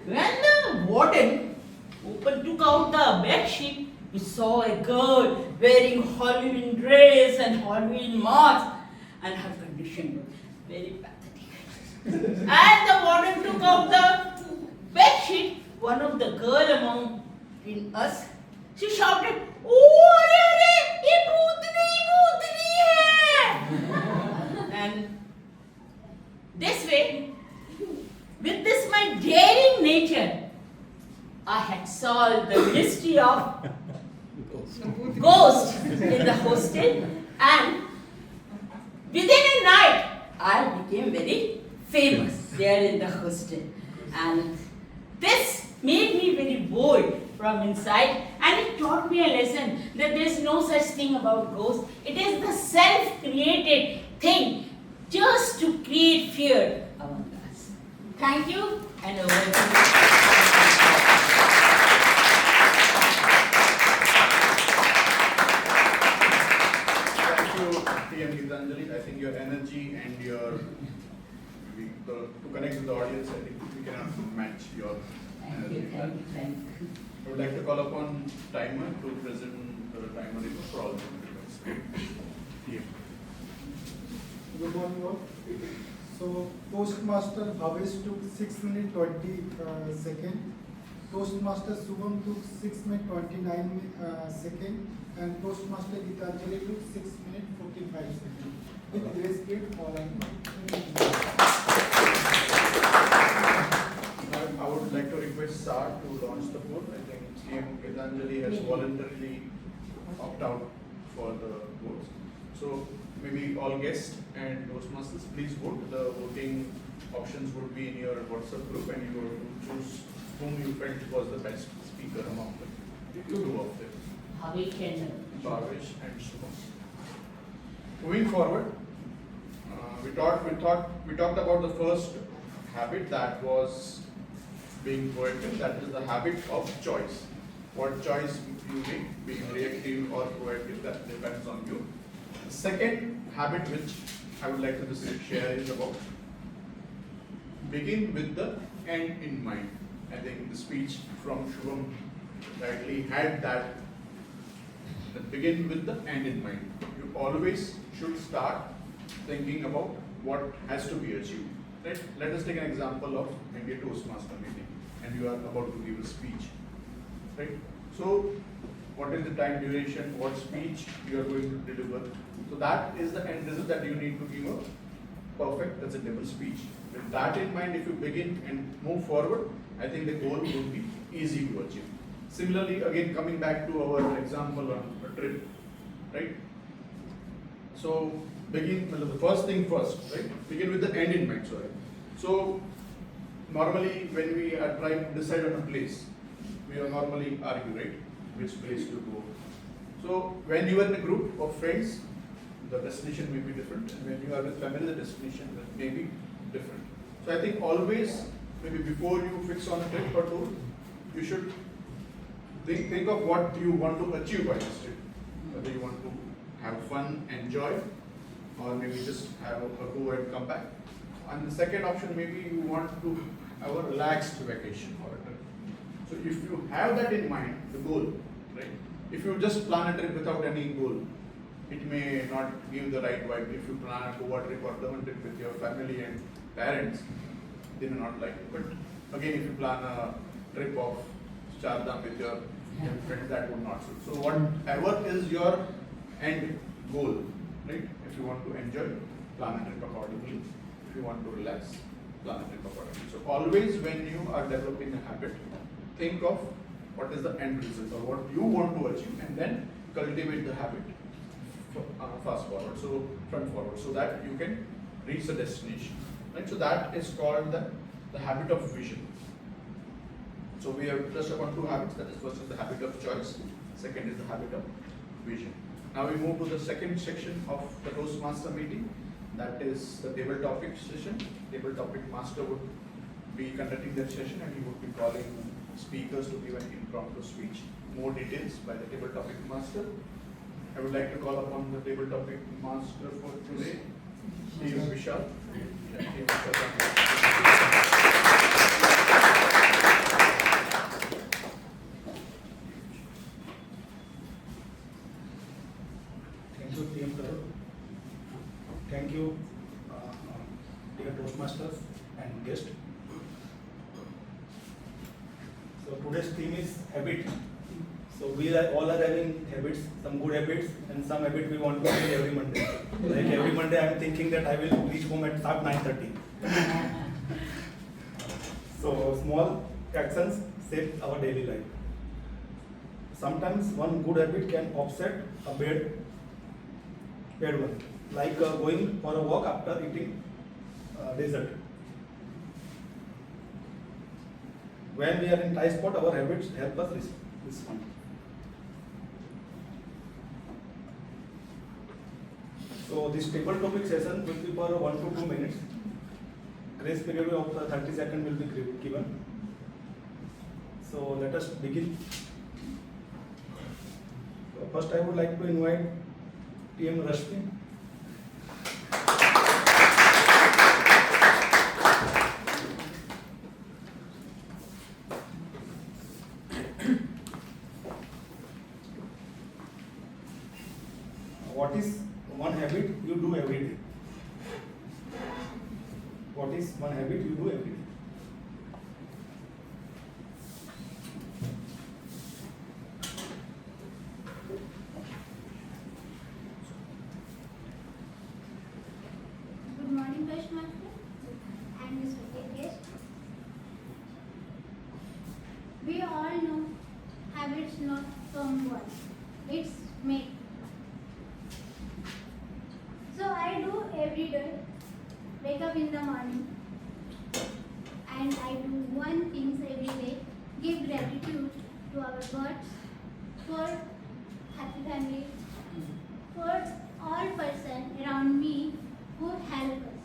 [SPEAKER 11] When the warden took out the bed sheet, we saw a girl wearing Halloween dress and Halloween mask, and her condition was very pathetic. As the warden took out the bed sheet, one of the girl among us, she shouted, "Oh, ye bhootni hai!" And this way, with this my daring nature, I had solved the mystery of ghost in the hostel, and within a night, I became very famous there in the hostel. And this made me very bold from inside, and it taught me a lesson that there is no such thing about ghosts. It is the self-created thing just to create fear among us. Thank you, and over to you.
[SPEAKER 4] Thank you, TM Gitanjali. I think your energy and your to connect with the audience, I think we cannot match your energy.
[SPEAKER 11] Thank you.
[SPEAKER 4] I would like to call upon timer to present the timer for all the participants. TM.
[SPEAKER 5] Good morning all. So Postmaster Bhavesh took 6 minutes 20 seconds. Toastmaster Subham took 6 minutes 29 seconds and Toastmaster Gitanjali took 6 minutes 45 seconds. With grace period following.
[SPEAKER 4] Now, I would like to request Sar to launch the poll. I think CM Gitanjali has voluntarily opted out for the votes. So maybe all guests and Toastmasters, please vote. The voting options would be in your WhatsApp group and you have to choose whom you felt was the best speaker among the two of them.
[SPEAKER 11] Bhavish and
[SPEAKER 4] Bhavish and Shubham. Moving forward, we talked about the first habit that was being proactive, that is the habit of choice. What choice you make, being reactive or proactive, that depends on you. The second habit which I would like to just share is about begin with the end in mind. I think the speech from Shubham rightly had that begin with the end in mind. You always should start thinking about what has to be achieved. Right? Let us take an example of maybe a Toastmaster meeting and you are about to give a speech. Right? So what is the time duration, what speech you are going to deliver. So that is the end result that you need to give a perfect presentable speech. With that in mind, if you begin and move forward, I think the goal will be easy to achieve. Similarly, again coming back to our example on a trip, right? So begin, the first thing first, right? Begin with the end in mind, sorry. So normally when we are trying to decide on a place, we are normally argue, right? Which place to go. So when you are in a group of friends, the destination may be different. And when you are with family, the destination may be different. So I think always, maybe before you fix on a trip or tour, you should think of what you want to achieve by this trip. Whether you want to have fun, enjoy, or maybe just have a go and come back. And the second option, maybe you want to have a relaxed vacation or a trip. So if you have that in mind, the goal, right? If you just plan a trip without any goal, it may not give the right vibe. If you plan a Goa trip or Daman trip with your family and parents, they may not like it. But again, if you plan a trip of Chardham with your friends, that would not suit. So whatever is your end goal, right? If you want to enjoy, plan a trip accordingly. If you want to relax, plan a trip accordingly. So always when you are developing a habit, think of what is the end result or what you want to achieve and then cultivate the habit fast forward, so front forward, so that you can reach the destination. Right? So that is called the habit of vision. So we have touched upon two habits. That is, first is the habit of choice. Second is the habit of vision. Now we move to the second section of the Toastmaster meeting. That is the table topic session. Table topic master would be conducting that session and he would be calling speakers to give an impromptu speech. More details by the table topic master. I would like to call upon the table topic master for today, T.M. Vishal.
[SPEAKER 20] Thank you, T.M. Karur. Thank you, dear Toastmasters and guests. So today's theme is habit. So we all are having habits, some good habits and some habit we want to change every Monday. Like every Monday I am thinking that I will reach home at sharp 9:30. So small actions shape our daily life. Sometimes one good habit can offset a bad one, like going for a walk after eating dessert. When we are in tight spot, our habits help us respond. So this table topic session will be for 1 to 2 minutes. Grace period of 30 seconds will be given. So let us begin. So first I would like to invite T.M. Rashmi. What is one habit you do every day? What is one habit you do every day?
[SPEAKER 10] wake up in the morning and I do one thing every day, give gratitude to our gods for happy family, for all person around me who help us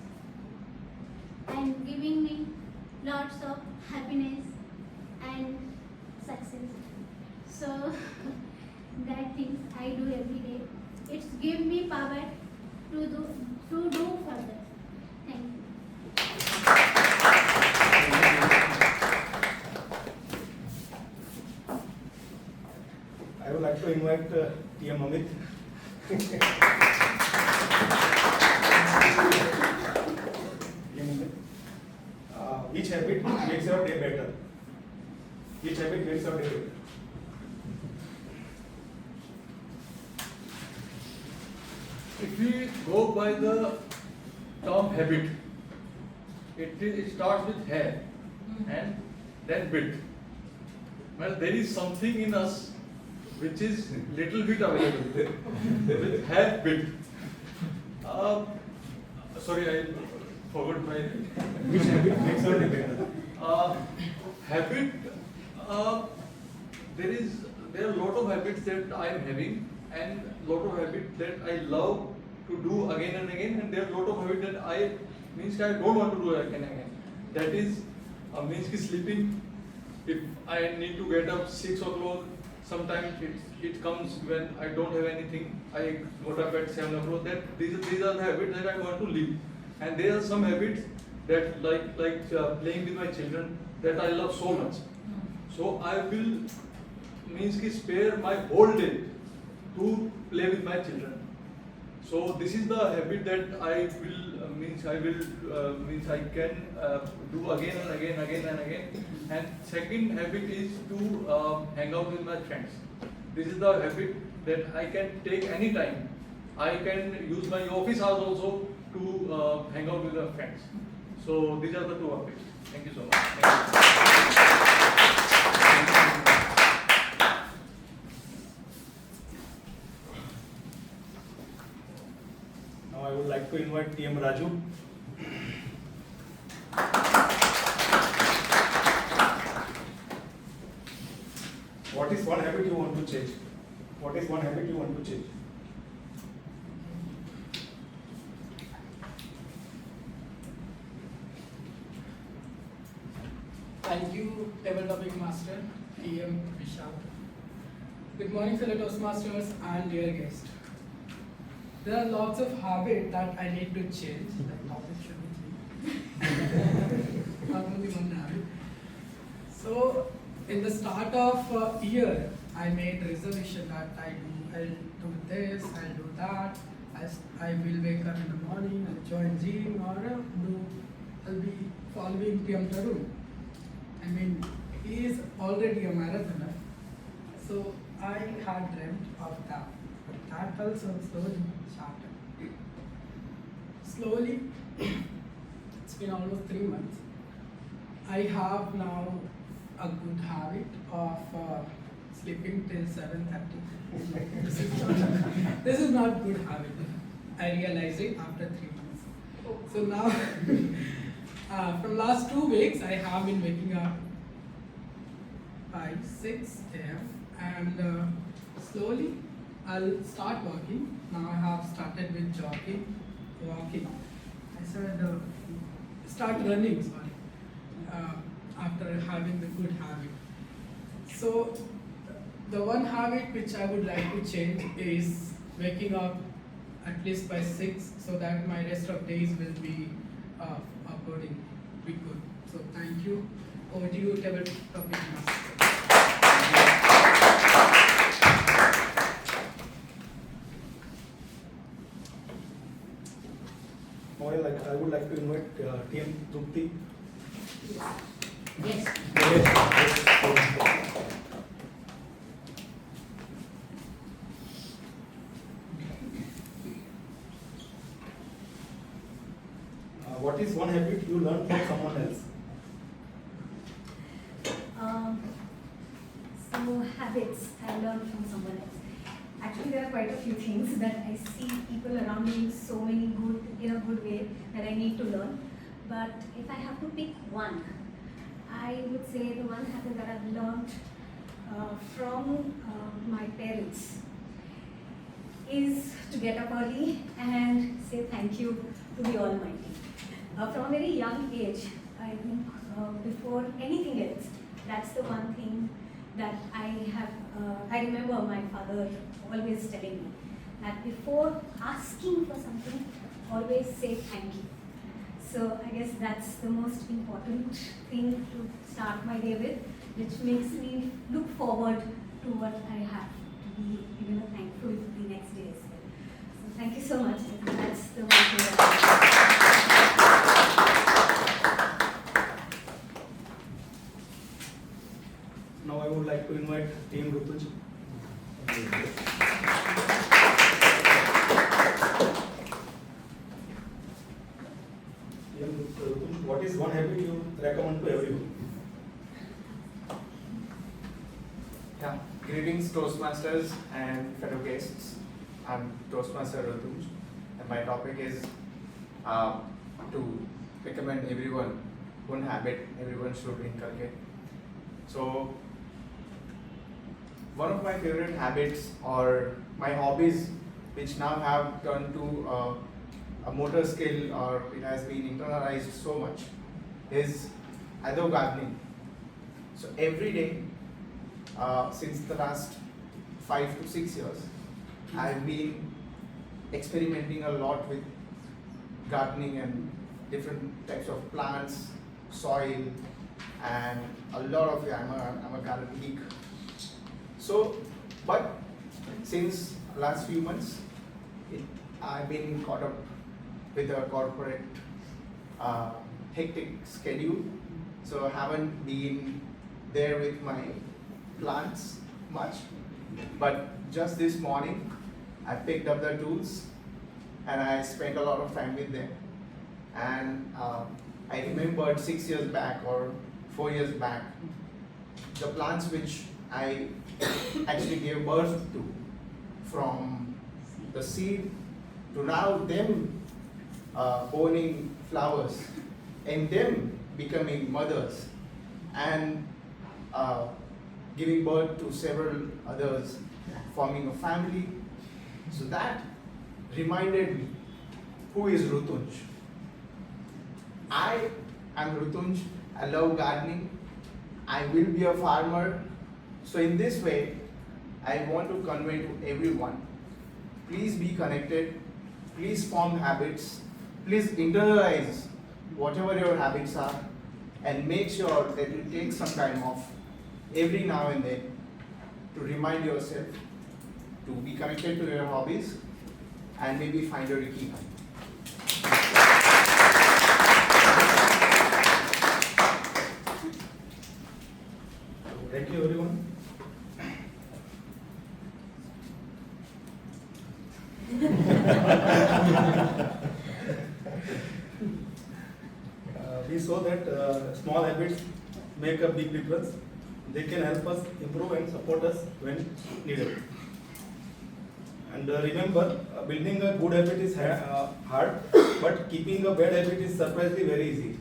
[SPEAKER 10] and giving me lots of happiness and success. So that things I do every day. It's give me power to do further. Thank you.
[SPEAKER 20] I would like to invite TM Amit. TM Amit. Which habit makes your day better? Which habit makes your day better?
[SPEAKER 21] If we go by the term habit, it starts with hair and then bit. Well, there is something in us which is little bit available with hair bit. Sorry, I forgot my
[SPEAKER 20] Which habit makes your day better?
[SPEAKER 21] habit. There are a lot of habits that I am having, and lot of habits that I love to do again and again, and there are a lot of habits that I don't want to do again and again. That is means ki sleeping. If I need to get up 6 o'clock, sometimes it comes when I don't have anything. I got up at 7 o'clock. These are the habits that I want to live, and there are some habits that like playing with my children that I love so much. So I will means ki spare my whole day to play with my children. So this is the habit that I can do again and again. And second habit is to hang out with my friends. This is the habit that I can take any time. I can use my office hours also to hang out with my friends. So these are the two habits. Thank you so much.
[SPEAKER 20] Now I would like to invite TM Raju. What is one habit you want to change? What is one habit you want to change?
[SPEAKER 2] Thank you, Table Topic Master, TM Vishal. Good morning, fellow Toastmasters and dear guests. There are lots of habits that I need to change. That topic should be not only one habit. So, in the start of year, I made resolution that I'll do this, I'll do that. I will wake up in the morning, I'll join gym, or I'll be following PM Tarun. I mean, he is already a marathoner, so I had dreamt of that. But that also slowly started. Slowly, it's been almost 3 months. I have now a good habit of sleeping till 7:30. This is not good habit. I realized it after 3 months. So now, from last 2 weeks, I have been waking up by 6 a.m. and slowly I'll start walking. Now I have started with jogging, walking. I said start running, after having the good habit. So the one habit which I would like to change is waking up at least by 6 so that my rest of days will be good. So thank you. Over to you, Table Topic Master.
[SPEAKER 20] I would like to invite TM Trupti.
[SPEAKER 11] Yes.
[SPEAKER 20] What is one habit you learned from someone else?
[SPEAKER 6] So habits I learned from someone else. Actually, there are quite a few things that I see people around me doing so many good, in a good way, that I need to learn. But if I have to pick one, I would say the one habit that I've learned from my parents is to get up early and say thank you to the Almighty. From a very young age, I think before anything else, that's the one thing that I remember my father always telling me, that before asking for something, always say thank you. So I guess that's the most important thing to start my day with, which makes me look forward to what I have, to be even thankful the next day as well. So thank you so much. I think that's the one thing
[SPEAKER 20] Now I would like to invite Team Rutuj. Rutuj, what is one habit you recommend to everyone?
[SPEAKER 8] Yeah, greetings Toastmasters and fellow guests. I'm Toastmaster Ratuj, and my topic is to recommend everyone one habit everyone should inculcate. So, one of my favorite habits or my hobbies, which now have turned to a motor skill, or it has been internalized so much, is I love gardening. So every day, since the last 5 to 6 years, I've been experimenting a lot with gardening and different types of plants, soil, and a lot of I'm a garden geek. So, but since last few months, I've been caught up with a corporate hectic schedule, so I haven't been there with my plants much. But just this morning, I picked up the tools and I spent a lot of time with them. And I remembered 6 years back or 4 years back, the plants which I actually gave birth to, from the seed to now them owning flowers and them becoming mothers and giving birth to several others, forming a family. So that reminded me, who is Rutunj? I am Rutunj, I love gardening, I will be a farmer. So in this way, I want to convey to everyone, please be connected, please form habits, please internalize whatever your habits are, and make sure that you take some time off every now and then to remind yourself to be connected to your hobbies and maybe find your ikigai.
[SPEAKER 20] Thank you, everyone. We saw that small habits make a big difference. They can help us improve and support us when needed. And remember, building a good habit is hard, but keeping a bad habit is surprisingly very easy.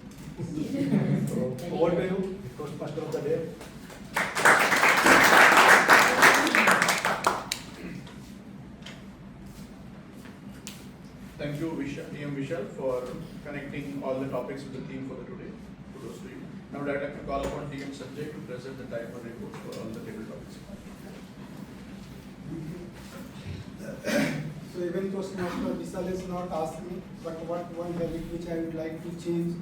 [SPEAKER 20] So, over to you, Toastmaster of the day.
[SPEAKER 4] Thank you, DM Vishal, for connecting all the topics with the theme for the today. Kudos to you. Now I'd like to call upon DM Sanjay to present the timer reports for all the table topics.
[SPEAKER 5] So even Toastmaster Vishal has not asked me, but what one habit which I would like to change,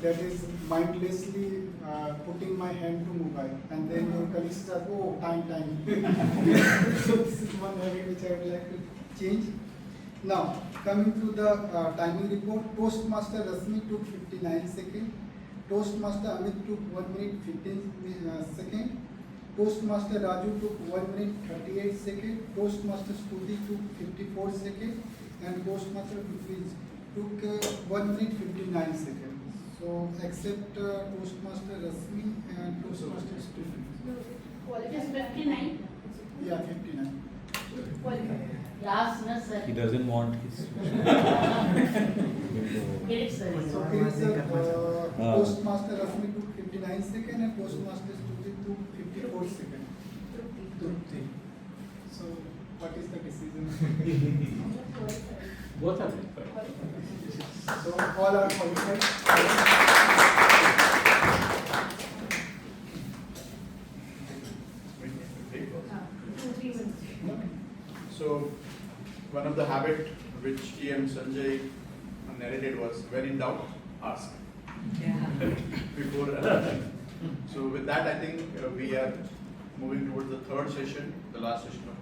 [SPEAKER 5] that is mindlessly putting my hand to mobile, and then your colleagues say, oh, time. So this is one habit which I would like to change. Now, coming to the timing report, Toastmaster Rasmi took 59 seconds, Toastmaster Amit took 1 minute 15 seconds, Toastmaster Raju took 1 minute 38 seconds, Toastmaster Stuti took 54 seconds, and Toastmaster Tufiz took 1 minute 59 seconds. So, except Toastmaster Rasmi and Toastmaster Stuti.
[SPEAKER 10] It is 59.
[SPEAKER 5] Yeah, 59.
[SPEAKER 4] So
[SPEAKER 11] Yes, no, sir.
[SPEAKER 12] He doesn't want his.
[SPEAKER 11] Correct, sir.
[SPEAKER 5] Okay, sir. Toastmaster asked me to 59 seconds and Toastmaster took it to 54 seconds. So, what is the decision?
[SPEAKER 18] Both are right.
[SPEAKER 5] So, all are qualified.
[SPEAKER 4] So, one of the habit which TM Sanjay narrated was, when in doubt, ask. Before. So with that, I think we are moving towards the third session, the last session of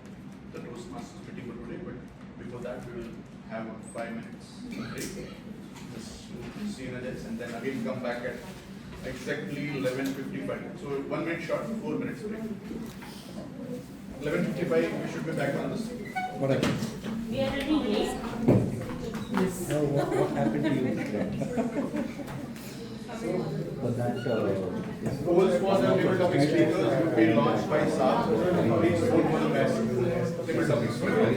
[SPEAKER 4] the Toastmasters meeting for today. But before that, we will have a 5 minutes break, just to see energize, and then again come back at exactly 11:55. So 1 minute short, 4 minutes break. 11:55, we should be back on this.
[SPEAKER 12] What happened?
[SPEAKER 11] We are ready, yes?
[SPEAKER 12] Yes. No, what happened to you? But that
[SPEAKER 4] Goals for the tabletop speakers will be launched by SAP. Please vote for the best tabletop speaker.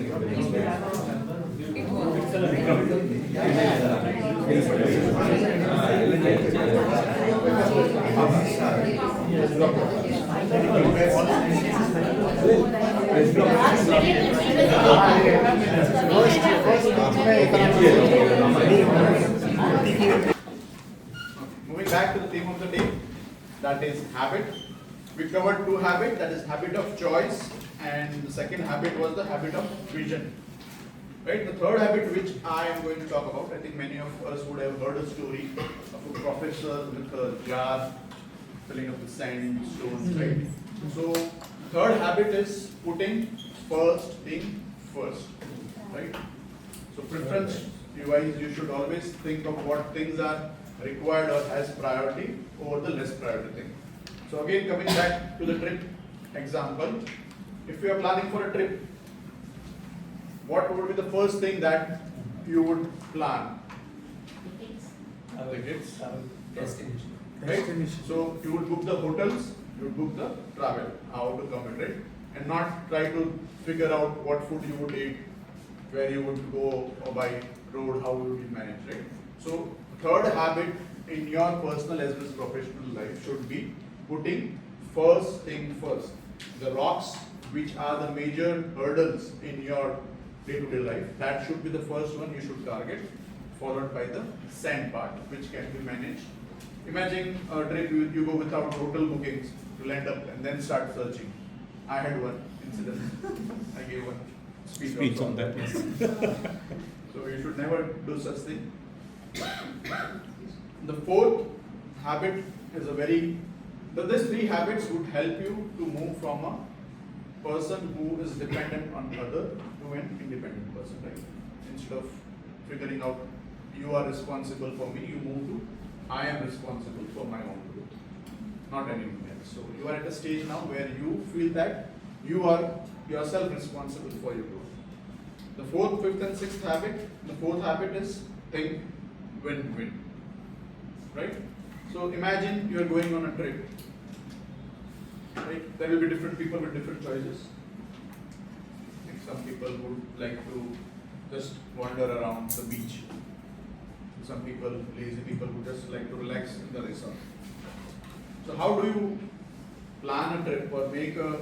[SPEAKER 4] Moving back to the theme of the day, that is habit. We covered 2 habits, that is habit of choice, and the second habit was the habit of vision. Right? The third habit which I am going to talk about, I think many of us would have heard a story of a professor with a jar filling up with sand, stones, right? So, third habit is putting first thing first, right? So, preference wise, you should always think of what things are required or as priority over the less priority thing. So, again, coming back to the trip example, if you are planning for a trip, what would be the first thing that you would plan? Tickets.
[SPEAKER 8] Destination.
[SPEAKER 4] Right? So you would book the hotels, you would book the travel, how to come in, right? And not try to figure out what food you would eat, where you would go, or by road, how would you manage, right? So third habit in your personal as well as professional life should be putting first thing first. The rocks which are the major hurdles in your day-to-day life, that should be the first one you should target, followed by the sand part, which can be managed. Imagine a trip you go without hotel bookings, you'll end up and then start searching. I had one incident. I gave one speech
[SPEAKER 12] on that.
[SPEAKER 4] So you should never do such thing. The fourth habit is a very, these 3 habits would help you to move from a person who is dependent on other to an independent person, right? Instead of figuring out you are responsible for me, you move to I am responsible for my own growth, not anyone else. So you are at a stage now where you feel that you are yourself responsible for your growth. The 4th, 5th and 6th habit, the 4th habit is think win-win, right? So imagine you are going on a trip, right? There will be different people with different choices. Like some people would like to just wander around the beach. Some people, lazy people, who just like to relax in the resort. So how do you plan a trip or make a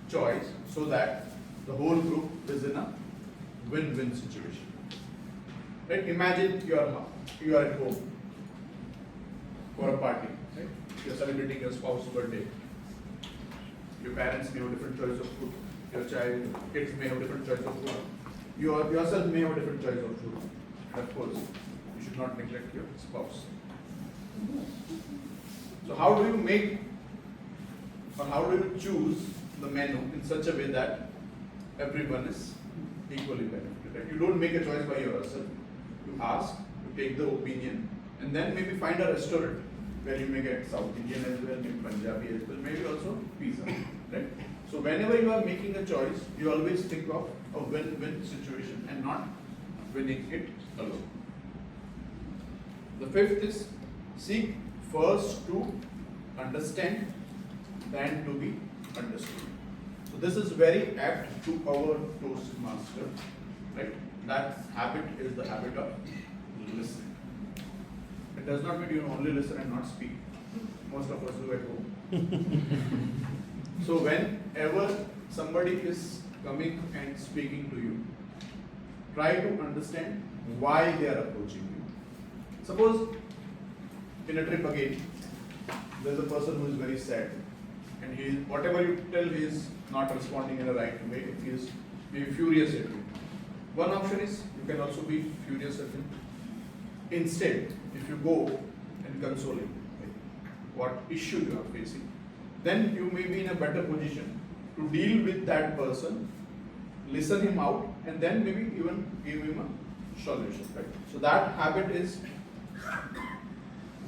[SPEAKER 4] choice so that the whole group is in a win-win situation? Right? Imagine you are at home for a party. Right? You are celebrating your spouse's birthday. Your parents may have a different choice of food. Your kids may have a different choice of food. You yourself may have a different choice of food. And of course, you should not neglect your spouse. So how do you make, or how do you choose the menu in such a way that everyone is equally benefited? Right? You don't make a choice by yourself. You ask, you take the opinion, and then maybe find a restaurant where you may get South Indian as well, maybe Punjabi as well, maybe also pizza. Right? So whenever you are making a choice, you always think of a win-win situation and not winning it alone. The 5th is seek first to understand, then to be understood. So this is very apt to our Toastmaster, right? That habit is the habit of listening. It does not mean you only listen and not speak. Most of us do at home. So whenever somebody is coming and speaking to you, try to understand why they are approaching you. Suppose in a trip again, there's a person who is very sad, and whatever you tell, he is not responding in the right way. He is maybe furious at you. One option is you can also be furious at him. Instead, if you go and console him, what issue you are facing, then you may be in a better position to deal with that person, listen him out, and then maybe even give him a solution. Right? So that habit is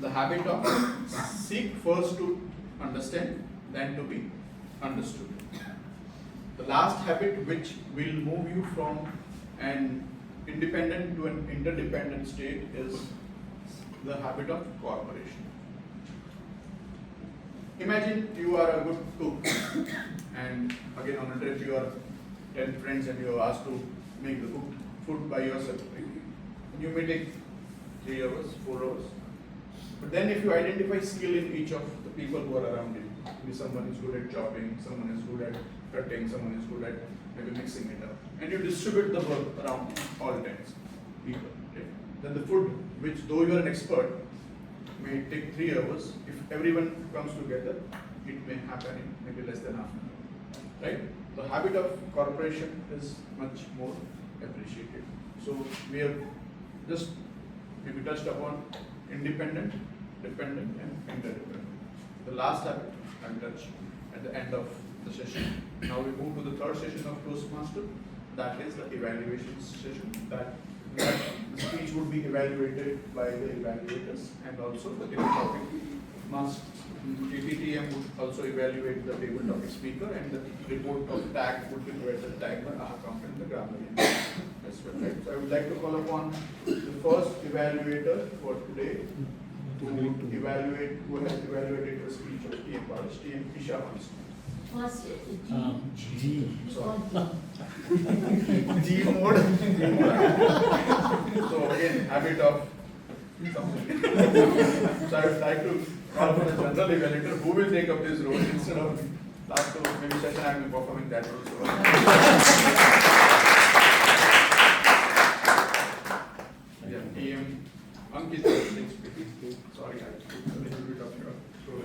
[SPEAKER 4] the habit of seek first to understand, then to be understood. The last habit which will move you from an independent to an interdependent state is the habit of cooperation. Imagine you are a good cook and again on a trip you are 10 friends and you are asked to make the food by yourself. You may take 3 hours, 4 hours. But then if you identify skill in each of the people who are around you, maybe someone is good at chopping, someone is good at cutting, someone is good at maybe mixing it up, and you distribute the work around all 10 people, okay? Then the food, which though you are an expert, may take 3 hours. If everyone comes together, it may happen in maybe less than half an hour, right? The habit of cooperation is much more appreciated. So we have just maybe touched upon independent, dependent, and interdependent. The last habit I will touch at the end of the session. Now we move to the third session of Toastmaster. That is the evaluation session. That the speech would be evaluated by the evaluators, and also the table topic must VTM would also evaluate the table topic speaker, and the report of tag would be provided tag by our accountant, the grammarian as well. Right? So I would like to call upon the first evaluator for today to evaluate who has evaluated the speech of TM Paris, TM Isha Hans.
[SPEAKER 11] First,
[SPEAKER 12] G.
[SPEAKER 4] Sorry. G mode. So again, habit of something. So I would like to call for a general evaluator who will take up this role instead of last two maybe session I will be performing that role. So yeah, TM Ankit is speaking. Sorry, I took a little bit of your role.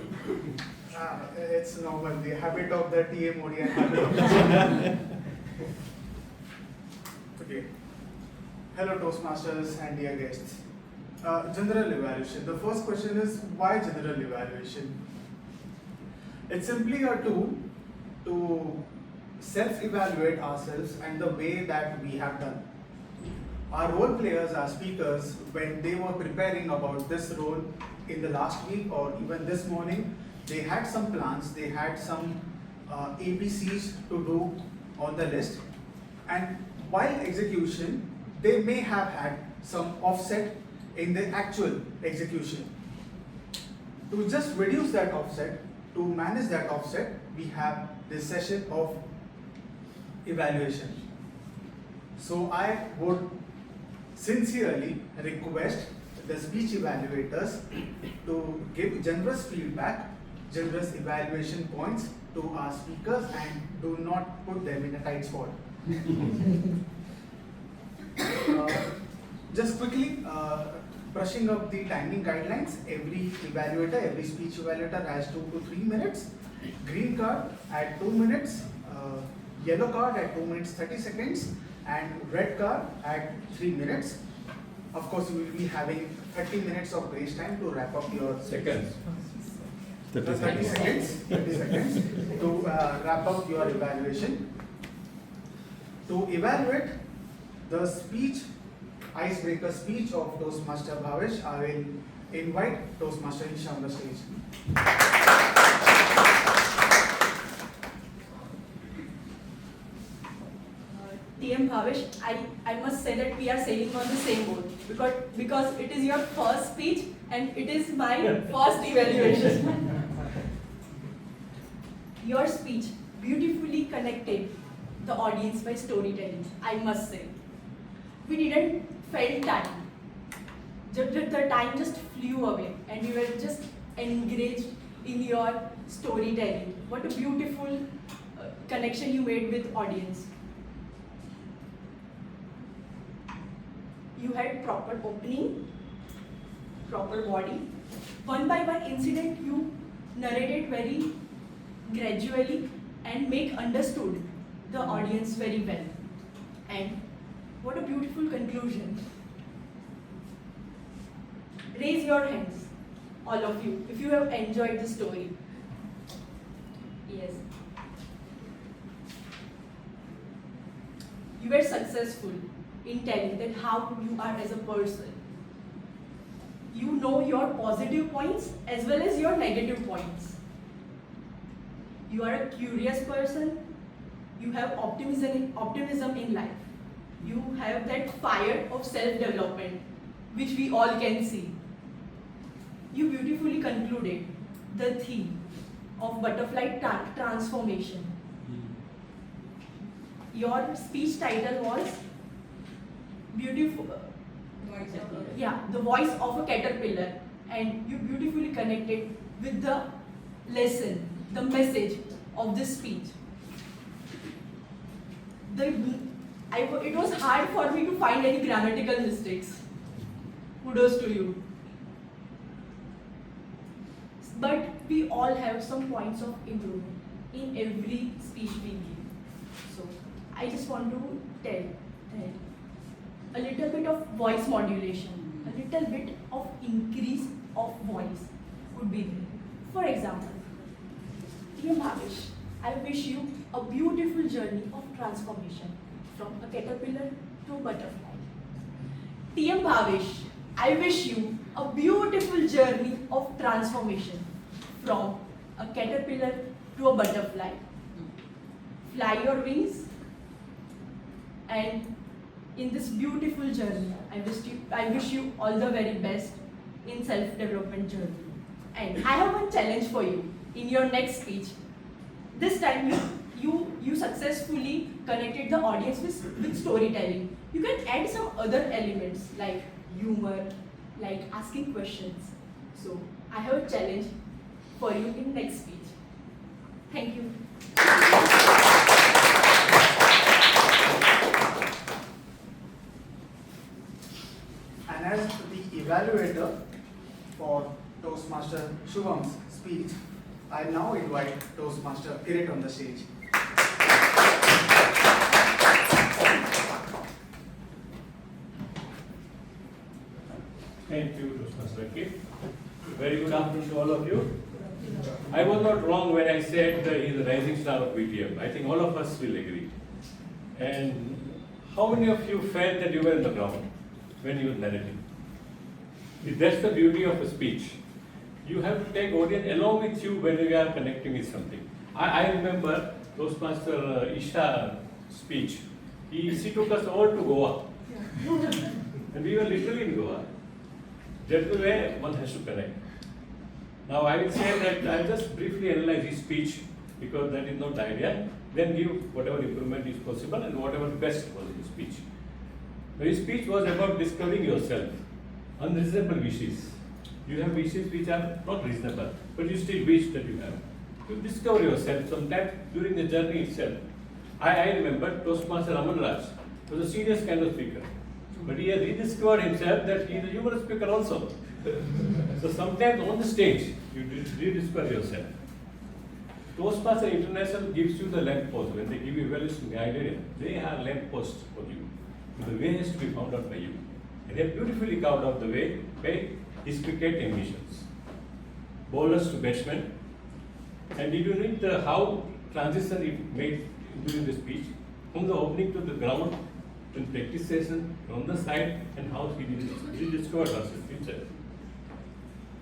[SPEAKER 5] It's normal, the habit of the TM ODI habit. Okay. Hello Toastmasters and dear guests. General evaluation. The first question is, why general evaluation? It's simply a tool to self-evaluate ourselves and the way that we have done. Our role players, our speakers, when they were preparing about this role in the last week or even this morning, they had some plans, they had some ABCs to do on the list, and while execution, they may have had some offset in the actual execution. To just reduce that offset, to manage that offset, we have this session of evaluation. So I would sincerely request the speech evaluators to give generous feedback, generous evaluation points to our speakers, and do not put them in a tight spot. Just quickly, brushing up the timing guidelines, every evaluator, every speech evaluator has 2 to 3 minutes. Green card at 2 minutes, yellow card at 2 minutes 30 seconds, and red card at 3 minutes. Of course, you will be having 30 minutes of grace time to wrap up your
[SPEAKER 18] Seconds.
[SPEAKER 5] 30 seconds to wrap up your evaluation. To evaluate the speech, icebreaker speech of Toastmaster Bhavesh, I will invite Toastmaster Isha on the stage.
[SPEAKER 16] TM Bhavesh, I must say that we are sailing on the same boat because it is your first speech and it is my first evaluation. Your speech beautifully connected the audience by storytelling, I must say. We didn't felt time. The time just flew away and we were just engaged in your storytelling. What a beautiful connection you made with audience. You had proper opening, proper body. One by one incident you narrated very gradually and make understood the audience very well. And what a beautiful conclusion. Raise your hands, all of you, if you have enjoyed the story. Yes. You were successful in telling that how you are as a person. You know your positive points as well as your negative points. You are a curious person. You have optimism in life. You have that fire of self-development, which we all can see. You beautifully concluded the theme of butterfly transformation. Your speech title was beautiful. The voice of a caterpillar, and you beautifully connected with the lesson, the message of this speech. It was hard for me to find any grammatical mistakes. Kudos to you. But we all have some points of improvement in every speech we give. So I just want to tell that a little bit of voice modulation, a little bit of increase of voice would be there. For example, dear Bhavish, I wish you a beautiful journey of transformation from a caterpillar to a butterfly. TM Bhavish, I wish you a beautiful journey of transformation from a caterpillar to a butterfly. Fly your wings, and in this beautiful journey, I wish you all the very best in self-development journey. And I have one challenge for you in your next speech. This time you successfully connected the audience with storytelling. You can add some other elements like humor, like asking questions. So I have a challenge for you in next speech. Thank you.
[SPEAKER 9] And as the evaluator for Toastmaster Shubham's speech, I now invite Toastmaster Kirit on the stage.
[SPEAKER 18] Thank you, Toastmaster Kirit. Very good afternoon to all of you. I was not wrong when I said that he is the rising star of VTM. I think all of us will agree. And how many of you felt that you were in the ground when you were narrating? That's the beauty of a speech. You have to take audience along with you when you are connecting with something. I remember Toastmaster Isha's speech. She took us all to Goa. And we were literally in Goa. That's the way one has to connect. Now I will say that I'll just briefly analyze his speech because that is not the idea. Then give whatever improvement is possible and whatever best was in his speech. Now, his speech was about discovering yourself. Unreasonable wishes. You have wishes which are not reasonable, but you still wish that you have. You discover yourself sometimes during the journey itself. I remember Toastmaster Aman Raj was a serious kind of speaker. But he has rediscovered himself that he is a humorous speaker also. So sometimes on the stage, you rediscover yourself. Toastmaster International gives you the lamp post. When they give you evaluation guided, they are lamp posts for you. The way has to be found out by you. And they have beautifully carved out the way by his cricket ambitions. Bowlers to batsmen. And did you need how transition he made during the speech? From the opening to the ground, in practice session, on the side, and how he rediscovered himself.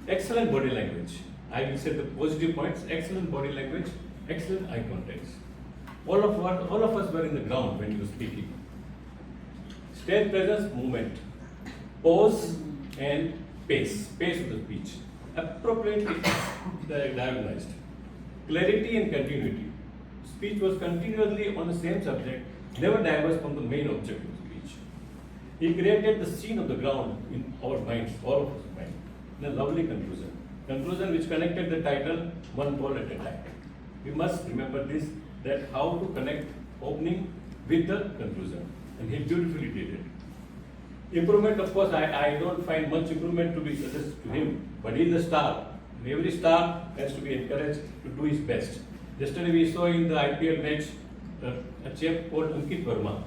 [SPEAKER 18] Excellent body language. I will say the positive points, excellent body language, excellent eye contact. All of us were in the ground when he was speaking. Stage presence, movement, pause and pace of the speech. Appropriately diagnosed. Clarity and continuity. speech was continuously on the same subject, never diverged from the main objective of speech. He created the scene of the ground in our minds, all of us mind, in a lovely conclusion. Conclusion which connected the title one word at a time. We must remember this, that how to connect opening with the conclusion. And he beautifully did it. Improvement, of course, I don't find much improvement to be suggested to him, but he is a star. And every star has to be encouraged to do his best. Yesterday we saw in the IPL match a chap called Ankit Verma.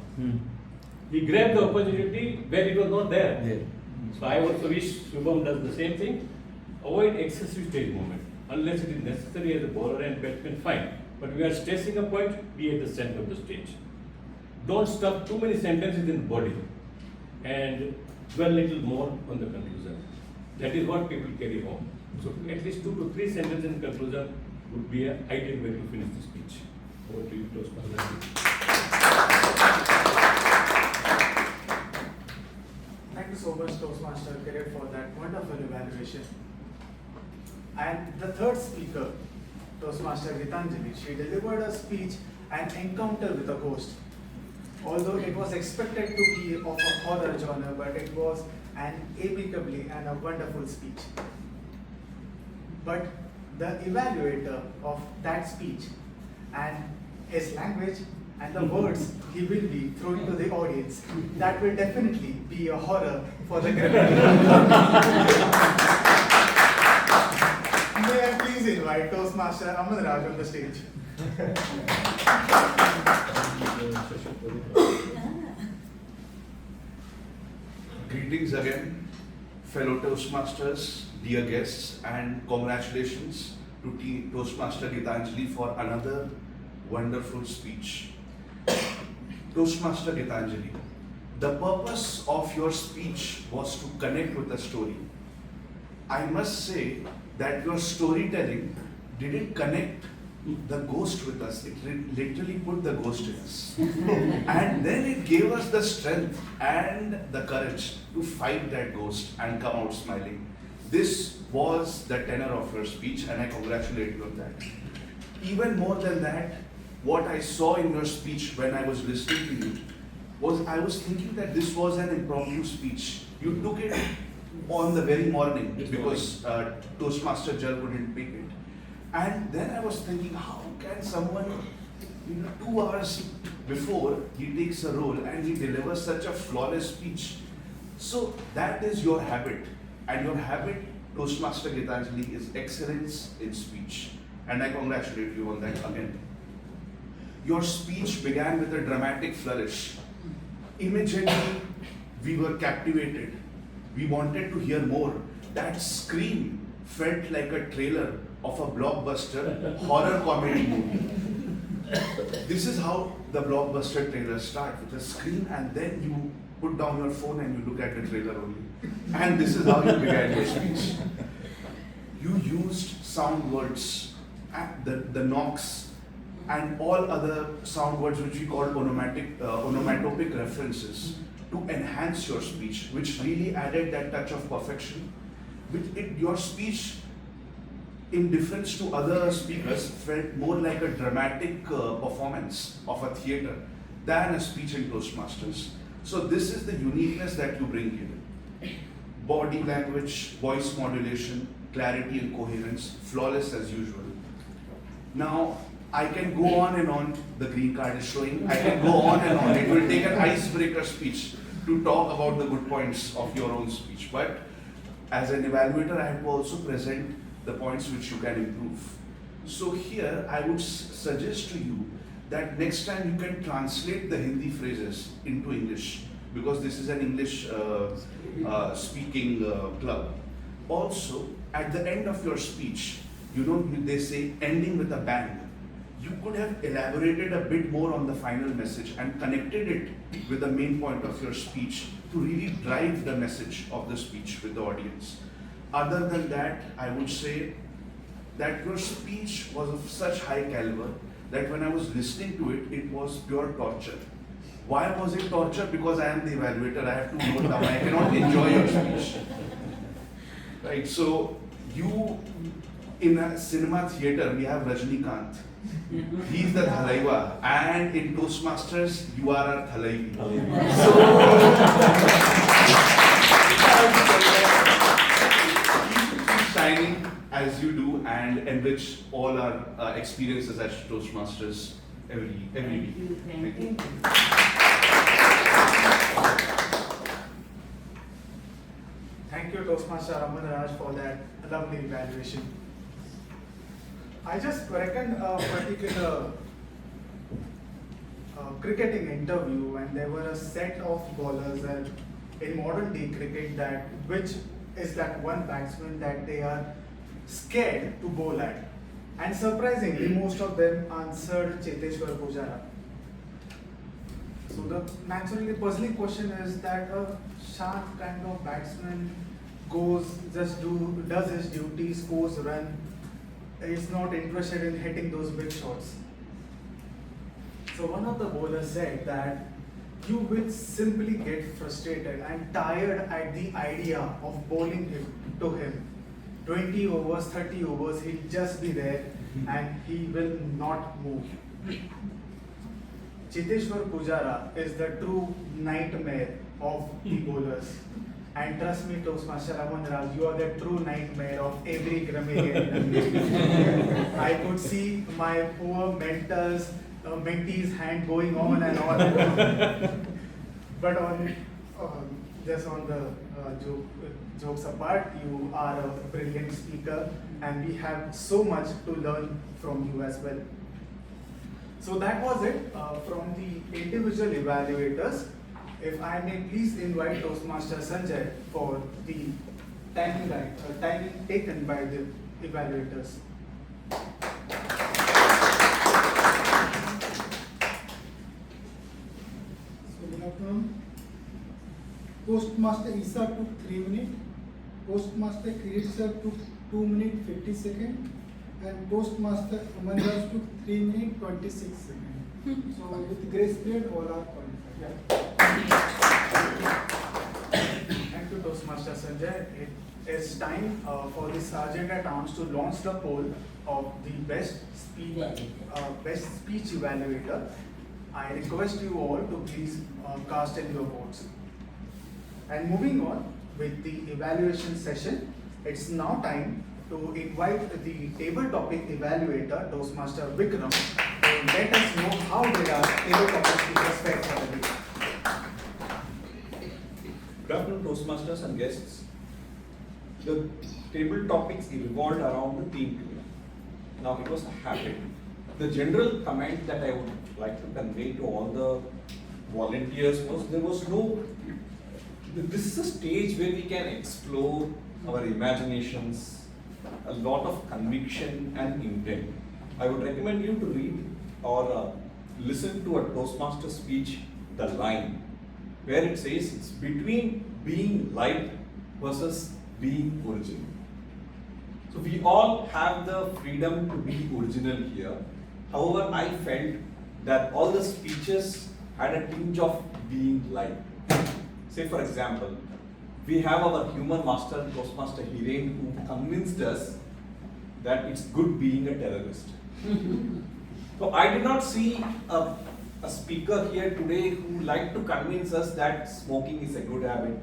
[SPEAKER 18] He grabbed the opportunity where it was not there. So I also wish Shubham does the same thing. Avoid excessive stage movement. Unless it is necessary as a bowler and batsman, fine. But we are stressing a point, be at the center of the stage. Don't stuff too many sentences in the body and dwell a little more on the conclusion. That is what people carry home. So at least 2 to 3 sentences in conclusion would be an ideal way to finish the speech. Over to you, Toastmaster.
[SPEAKER 9] Thank you so much, Toastmaster Kirit, for that wonderful evaluation. And the third speaker, Toastmaster Gitanjali, she delivered a speech, An Encounter with a Ghost. Although it was expected to be of a horror genre, but it was an amicably and a wonderful speech. But the evaluator of that speech and his language and the words he will be throwing to the audience, that will definitely be a horror for the grammarian. May I please invite Toastmaster Aman Raj on the stage.
[SPEAKER 13] Greetings again, fellow Toastmasters, dear guests, and congratulations to Toastmaster Gitanjali for another wonderful speech. Toastmaster Gitanjali, the purpose of your speech was to connect with the story. I must say that your storytelling didn't connect the ghost with us, it literally put the ghost in us. And then it gave us the strength and the courage to fight that ghost and come out smiling. This was the tenor of your speech, and I congratulate you on that. Even more than that, what I saw in your speech when I was listening to you was I was thinking that this was an impromptu speech. You took it on the very morning because Toastmaster Jal couldn't pick it. And then I was thinking, how can someone, 2 hours before he takes a role and he delivers such a flawless speech? So that is your habit. And your habit, Toastmaster Gitanjali, is excellence in speech. And I congratulate you on that again. Your speech began with a dramatic flourish. Immediately, we were captivated. We wanted to hear more. That scream felt like a trailer of a blockbuster horror comedy movie. This is how the blockbuster trailers start, with a scream, and then you put down your phone and you look at the trailer only. And this is how you began your speech. You used sound words, the knocks, and all other sound words which we call onomatopic references to enhance your speech, which really added that touch of perfection. Your speech, in difference to other speakers, felt more like a dramatic performance of a theatre than a speech in Toastmasters. So this is the uniqueness that you bring here. Body language, voice modulation, clarity and coherence, flawless as usual. Now, I can go on and on, the green card is showing, I can go on and on. It will take an icebreaker speech to talk about the good points of your own speech. But as an evaluator, I have to also present the points which you can improve. So here, I would suggest to you that next time you can translate the Hindi phrases into English, because this is an English speaking club. Also, at the end of your speech, they say ending with a bang. You could have elaborated a bit more on the final message and connected it with the main point of your speech to really drive the message of the speech with the audience. Other than that, I would say that your speech was of such high caliber that when I was listening to it, it was pure torture. Why was it torture? Because I am the evaluator, I have to note down, I cannot enjoy your speech. Right, so in a cinema theater, we have Rajnikant. He's the Thalaiwa, and in Toastmasters, you are our Thalaivi. So, keep shining as you do and enrich all our experiences at Toastmasters every week. Thank you.
[SPEAKER 9] Thank you, Toastmaster Aman Raj, for that lovely evaluation. I just reckoned a particular cricketing interview, and there were a set of bowlers in modern day cricket that which is that one batsman that they are scared to bowl at. And surprisingly, most of them answered Cheteshwar Pujara. So the naturally puzzling question is that a sharp kind of batsman does his duty, scores run, is not interested in hitting those big shots. So one of the bowlers said that you will simply get frustrated and tired at the idea of bowling to him. 20 overs, 30 overs, he'll just be there and he will not move. Cheteshwar Pujara is the true nightmare of the bowlers. And trust me, Toastmaster Aman Raj, you are the true nightmare of every grammarian. I could see my poor mentee's hand going on and on. But just on the jokes apart, you are a brilliant speaker and we have so much to learn from you as well. So that was it from the individual evaluators. If I may please invite Toastmaster Sanjay for the timing taken by the evaluators.
[SPEAKER 5] So good afternoon. Toastmaster Isa took 3 minutes, Toastmaster Kirit sir took 2 minutes 50 seconds, and Toastmaster Aman Raj took 3 minutes 26 seconds. So with grace period, all are qualified.
[SPEAKER 9] Thank you, Toastmaster Sanjay. It is time for the Sergeant at Arms to launch the poll of the best speech evaluator. I request you all to please cast in your votes. And moving on with the evaluation session, it's now time to invite the table topic evaluator, Toastmaster Vikram, to let us know how did our table topic speakers fare for the day.
[SPEAKER 1] Good afternoon, Toastmasters and guests. The table topics revolved around the theme today. Now, it was a habit. The general comment that I would like to convey to all the volunteers was there was no. This is a stage where we can explore our imaginations, a lot of conviction and intent. I would recommend you to read or listen to a Toastmaster speech, The Line, where it says it's between being light versus being original. So we all have the freedom to be original here. However, I felt that all the speeches had a tinge of being light. Say for example, we have our humor master, Toastmaster Hiren, who convinced us that it's good being a terrorist. So I did not see a speaker here today who liked to convince us that smoking is a good habit,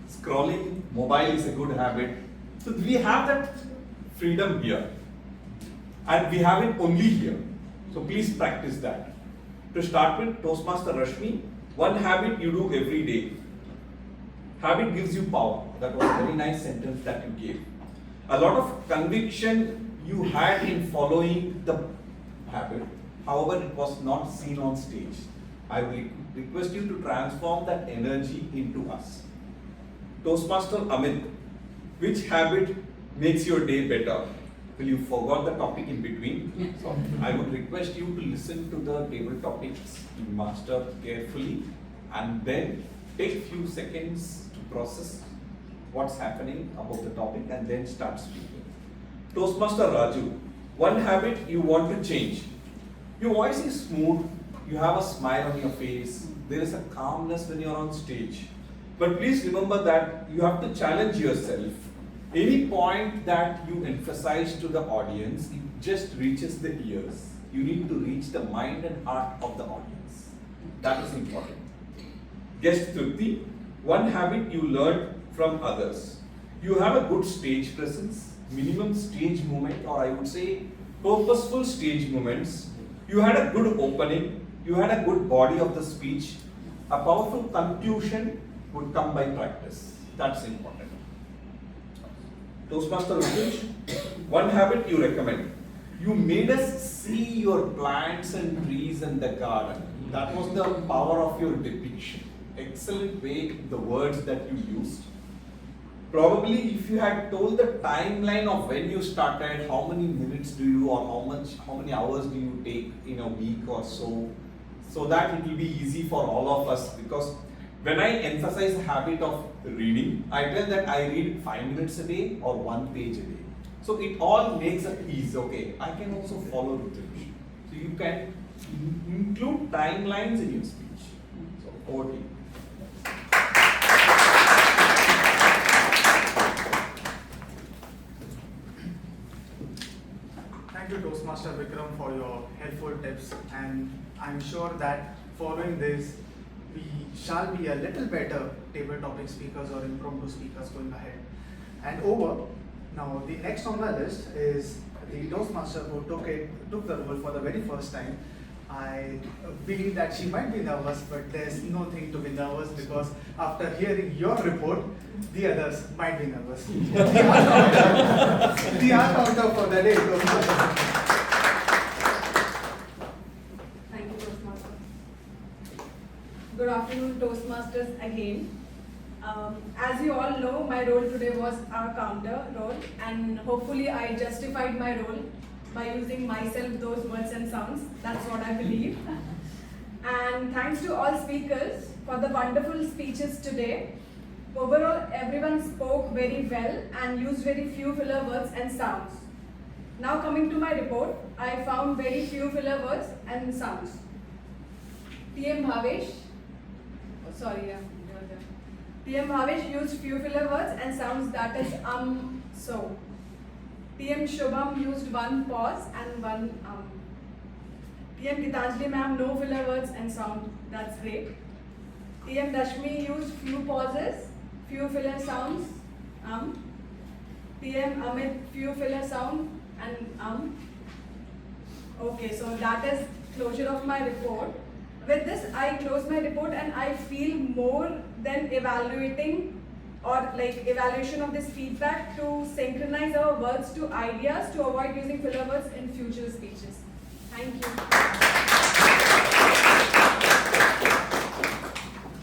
[SPEAKER 1] scrolling mobile is a good habit. So we have that freedom here, and we have it only here. So please practice that. To start with, Toastmaster Rashmi, one habit you do every day. Habit gives you power. That was a very nice sentence that you gave. A lot of conviction you had in following the habit. However, it was not seen on stage. I will request you to transform that energy into us. Toastmaster Amit, which habit makes your day better? Well, you forgot the topic in between. So I would request you to listen to the table topics you master carefully and then take few seconds to process what's happening about the topic and then start speaking. Toastmaster Raju, one habit you want to change. Your voice is smooth, you have a smile on your face, there is a calmness when you're on stage. But please remember that you have to challenge yourself. Any point that you emphasize to the audience, it just reaches the ears. you need to reach the mind and heart of the audience. That is important. Guest Trupti, one habit you learned from others. You have a good stage presence, minimum stage movement, or I would say purposeful stage movements. You had a good opening, you had a good body of the speech. A powerful conclusion would come by practice. That's important. Toastmaster Rupesh, one habit you recommend. You made us see your plants and trees in the garden. That was the power of your depiction. Excellent way, the words that you used. Probably if you had told the timeline of when you started, how many minutes do you or how many hours do you take in a week or so that it will be easy for all of us, because when I emphasize the habit of reading, I tell that I read 5 minutes a day or 1 page a day. So it all makes it easy. Okay, I can also follow Rupesh. So you can include timelines in your speech. So over to you.
[SPEAKER 9] Thank you, Toastmaster Vikram, for your helpful tips, and I'm sure that following this, we shall be a little better table topic speakers or impromptu speakers going ahead. And now the next on my list is the Toastmaster who took the role for the very first time. I believe that she might be nervous, but there's nothing to be nervous, because after hearing your report, the others might be nervous. The art counter for the day.
[SPEAKER 14] Thank you, Toastmaster. Good afternoon, Toastmasters again. As you all know, my role today was our counter role, and hopefully I justified my role by using myself those words and sounds. That's what I believe. And thanks to all speakers for the wonderful speeches today. Overall, everyone spoke very well and used very few filler words and sounds. Now coming to my report, I found very few filler words and sounds. TM Bhavesh, TM Bhavesh used few filler words and sounds, that is so. TM Shubham used one pause and one TM Gitanjali ma'am, no filler words and sound, that's great. TM Dashmi used few pauses, few filler sounds, TM Amit, few filler sound and Okay, so that is closure of my report. With this, I close my report, and I feel more than evaluating or evaluation of this feedback to synchronize our words to ideas to avoid using filler words in future speeches. Thank you.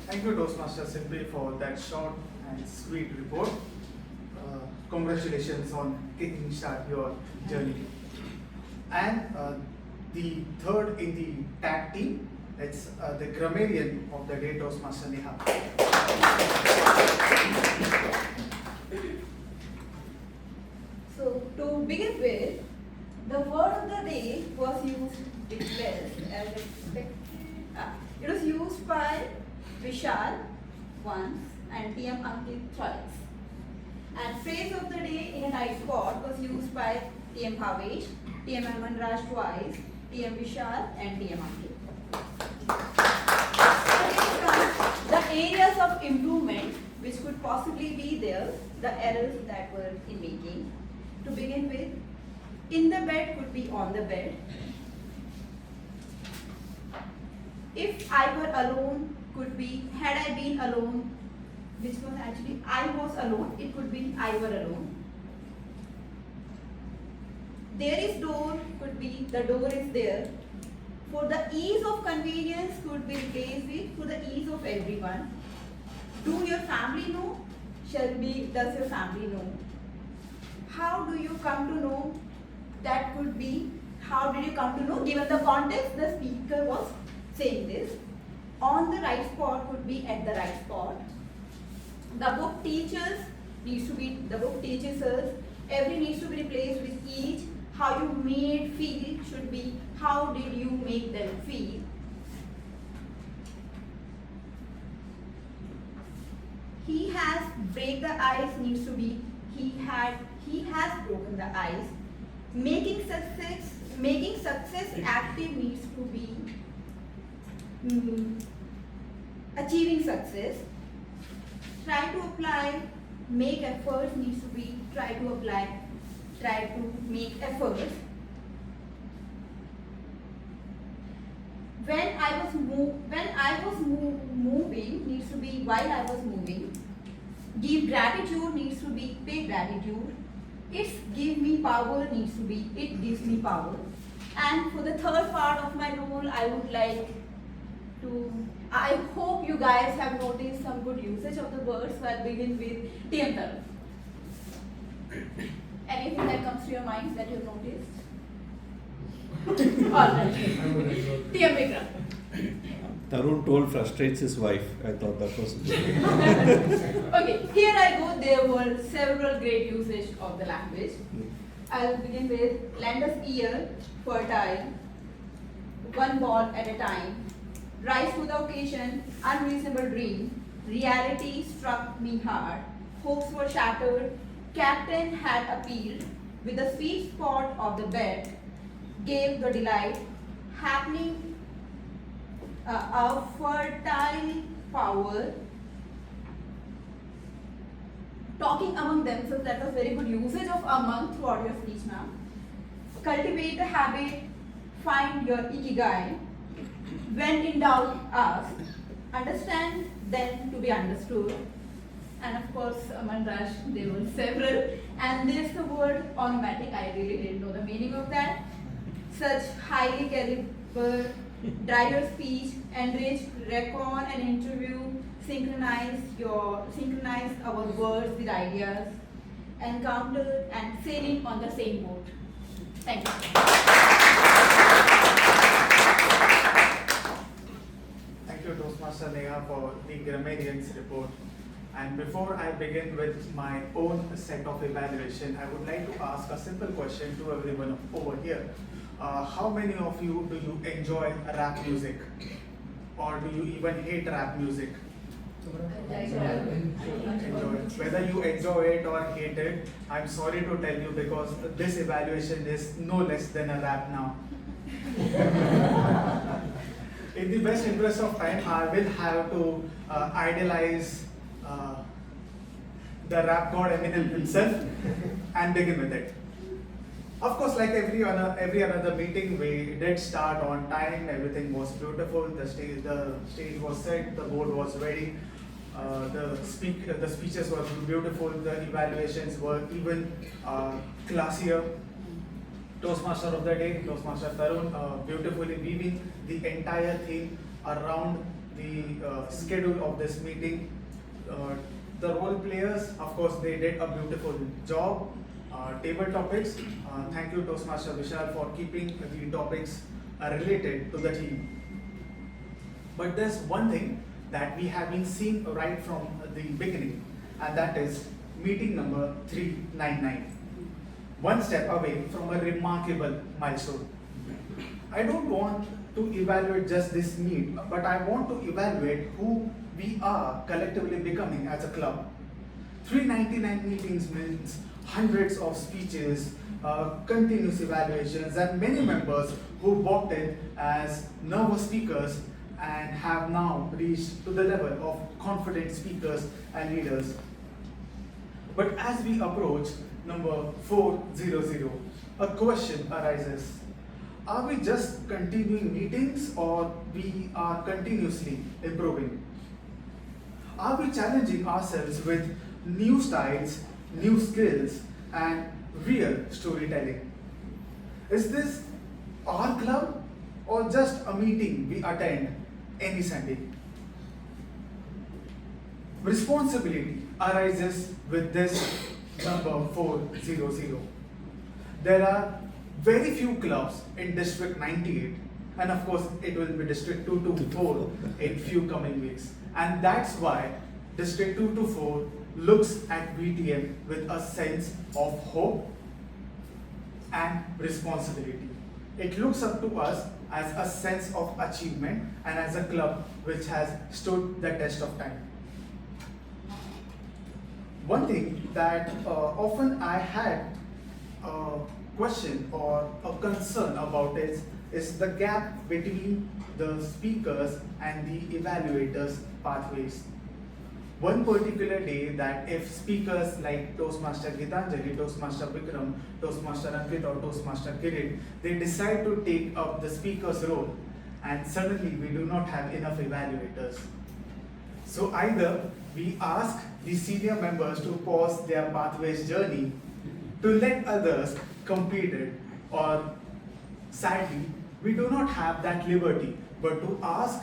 [SPEAKER 9] Thank you, Toastmaster Simply, for that short and sweet report. Congratulations on kicking start your journey. And the third in the tag team, it's the grammarian of the day, Toastmaster Neha.
[SPEAKER 15] So, to begin with, the word of the day was used with best as expected. It was used by Vishal once and TM Ankit twice. And phrase of the day in a nice spot was used by TM Bhavesh, TM Aman Raj twice, TM Vishal and TM Ankit. The areas of improvement which could possibly be there, the errors that were in making. To begin with, in the bed could be on the bed. If I were alone could be had I been alone, which was actually I was alone, it could be I were alone. There is door could be the door is there. For the ease of convenience could be replaced with for the ease of everyone. Do your family know? Shall be does your family know? How do you come to know? That could be how did you come to know? Given the context, the speaker was saying this. On the right spot could be at the right spot. The book teaches needs to be the book teaches us. Every needs to be replaced with each. How you made feel should be how did you make them feel. He has break the ice needs to be he has broken the ice. Making success making success active needs to be achieving success. Try to apply, make efforts needs to be try to apply, try to make efforts. When I was moving needs to be while I was moving. Give gratitude needs to be pay gratitude. It's give me power needs to be it gives me power. And for the third part of my role, I would like to, I hope you guys have noticed some good usage of the words, so I'll begin with TM Tarun. Anything that comes to your mind that you've noticed? Alright. TM Vikram.
[SPEAKER 12] Tarun told frustrates his wife. I thought that was
[SPEAKER 15] Okay, here I go. There were several great usage of the language. I'll begin with lend us ear, fertile, one ball at a time, rise to the occasion, unreasonable dream, reality struck me hard, hopes were shattered, captain had appealed, with the sweet spot of the bed, gave the delight, happening a fertile power, talking among themselves. That was very good usage of among throughout your speech, ma'am. Cultivate the habit, find your ikigai. When in doubt, ask. Understand, then to be understood. And of course, Aman Raj, there were several. And there's the word onomatic. I really didn't know the meaning of that. Such highly caliber, dry your speech, enrich, reckon an interview, synchronize our words with ideas, encounter and sailing on the same boat. Thank you.
[SPEAKER 9] Thank you, Toastmaster Neha, for the grammarian's report. And before I begin with my own set of evaluation, I would like to ask a simple question to everyone over here. How many of you do you enjoy rap music? Or do you even hate rap music? Enjoy. Whether you enjoy it or hate it, I'm sorry to tell you, because this evaluation is no less than a rap now. In the best interest of time, I will have to idolize the rap god Eminem himself and begin with it. Of course, like every another meeting, we did start on time. Everything was beautiful. The stage was set. The board was ready. The speeches were beautiful. The evaluations were even classier. Toastmaster of the day, Toastmaster Tarun, beautifully weaving the entire theme around the schedule of this meeting. The role players, of course, they did a beautiful job. Table topics, thank you Toastmaster Vishal for keeping the topics related to the theme. But there's one thing that we have been seeing right from the beginning, and that is meeting number 399. One step away from a remarkable milestone. I don't want to evaluate just this meet, but I want to evaluate who we are collectively becoming as a club. 399 meetings means hundreds of speeches, continuous evaluations, and many members who walked in as nervous speakers and have now reached to the level of confident speakers and leaders. But as we approach number 400, a question arises. Are we just continuing meetings, or we are continuously improving? Are we challenging ourselves with new styles, new skills, and real storytelling? Is this our club, or just a meeting we attend any Sunday? Responsibility arises with this number 400. There are very few clubs in District 98, and of course it will be District 224 in few coming weeks. And that's why District 224 looks at VTM with a sense of hope and responsibility. It looks up to us as a sense of achievement and as a club which has stood the test of time. One thing that often I had question or a concern about it is the gap between the speakers and the evaluators' pathways. One particular day that if speakers like Toastmaster Gitanjali, Toastmaster Vikram, Toastmaster Ankit or Toastmaster Kirit, they decide to take up the speaker's role and suddenly we do not have enough evaluators. So either we ask the senior members to pause their pathways journey to let others compete it, or sadly, we do not have that liberty, but to ask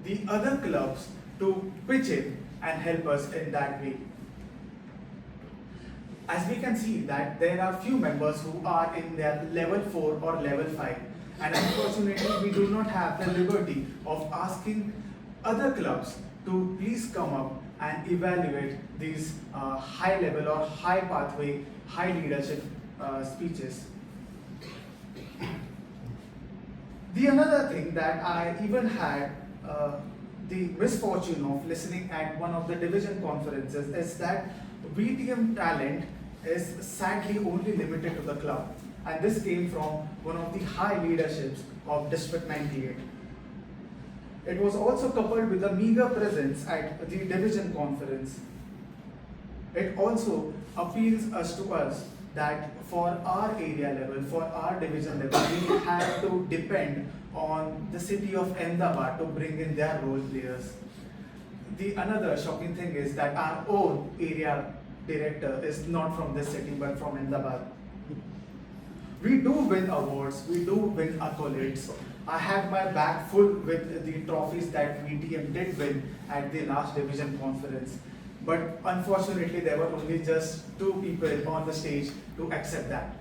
[SPEAKER 9] the other clubs to pitch in and help us in that way. As we can see that there are few members who are in their level 4 or level 5, and unfortunately we do not have the liberty of asking other clubs to please come up and evaluate these high level or high pathway, high leadership speeches. The another thing that I even had the misfortune of listening at one of the division conferences is that VTM talent is sadly only limited to the club, and this came from one of the high leaderships of District 98. It was also coupled with a meager presence at the division conference. It also appeals to us that for our area level, for our division level, we have to depend on the city of Ahmedabad to bring in their role players. The another shocking thing is that our own area director is not from this city but from Ahmedabad. We do win awards, we do win accolades. I have my bag full with the trophies that VTM did win at the last division conference. But unfortunately, there were only just 2 people on the stage to accept that.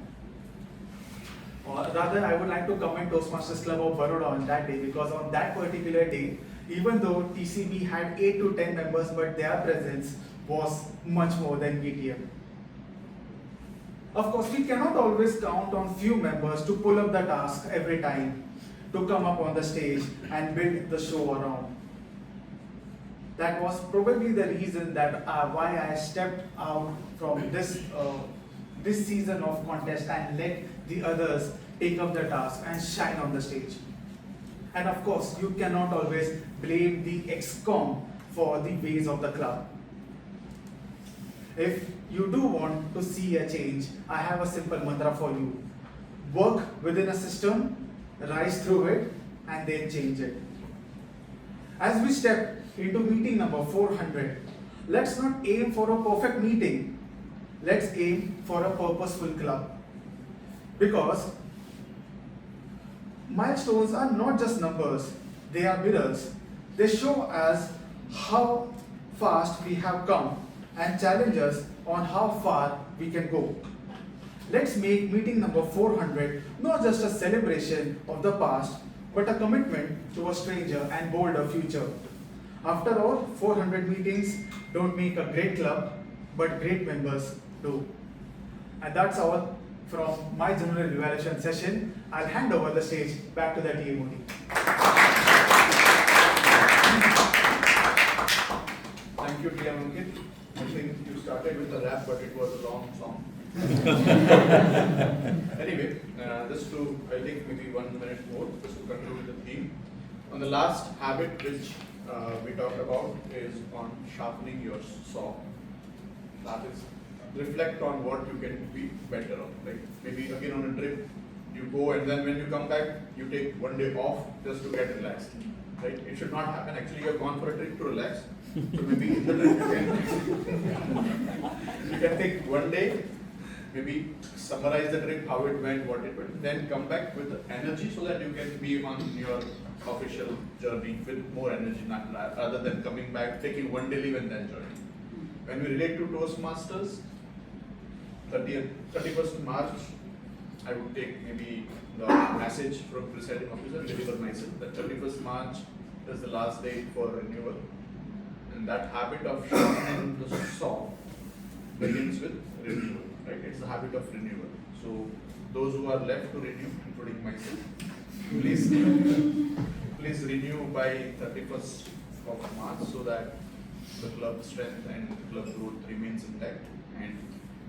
[SPEAKER 9] Or rather, I would like to commend Toastmasters Club of Baroda on that day, because on that particular day, even though TCB had 8 to 10 members, but their presence was much more than VTM. Of course, we cannot always count on few members to pull up the task every time, to come up on the stage and build the show around. That was probably the reason that why I stepped out from this season of contest and let the others take up the task and shine on the stage. And of course, you cannot always blame the ExCom for the ways of the club. If you do want to see a change, I have a simple mantra for you. Work within a system, rise through it, and then change it. As we step into meeting number 400, let's not aim for a perfect meeting. Let's aim for a purposeful club. Because milestones are not just numbers, they are mirrors. They show us how fast we have come and challenge us on how far we can go. Let's make meeting number 400 not just a celebration of the past, but a commitment to a stranger and bolder future. After all, 400 meetings don't make a great club, but great members do. And that's all from my general evaluation session. I'll hand over the stage back to the TMOD.
[SPEAKER 4] Thank you, TM Ankit. I think you started with a rap, but it was a long song. Anyway, just to, I'll take maybe 1 minute more just to conclude the theme. On the last habit which we talked about is on sharpening your saw. That is, reflect on what you can be better on. Like maybe again on a trip, you go and then when you come back, you take 1 day off just to get relaxed. Right? It should not happen. Actually, you have gone for a trip to relax. So maybe in the trip you can take 1 day, maybe summarize the trip, how it went, what it went, then come back with energy so that you can be on your official journey with more energy, rather than coming back, taking 1 day leave and then joining. When we relate to Toastmasters, 31st March, I would take maybe the message from presiding officer, deliver myself, that 31st March is the last date for renewal. And that habit of sharpening the saw begins with renewal, right? It's the habit of renewal. So those who are left to renew, including myself, please renew by 31st of March so that the club strength and club growth remains intact, and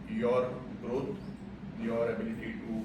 [SPEAKER 4] your growth, your ability to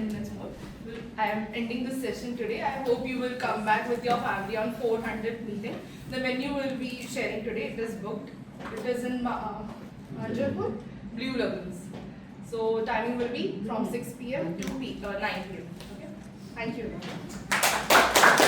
[SPEAKER 14] 10 minutes more. I am ending this session today. I hope you will come back with your family on 400 meeting. The menu will be sharing today. It is booked. It is in Manjarpur, Blue Lagoons. So timing will be from 6 p.m. to 9 p.m. Okay. Thank you.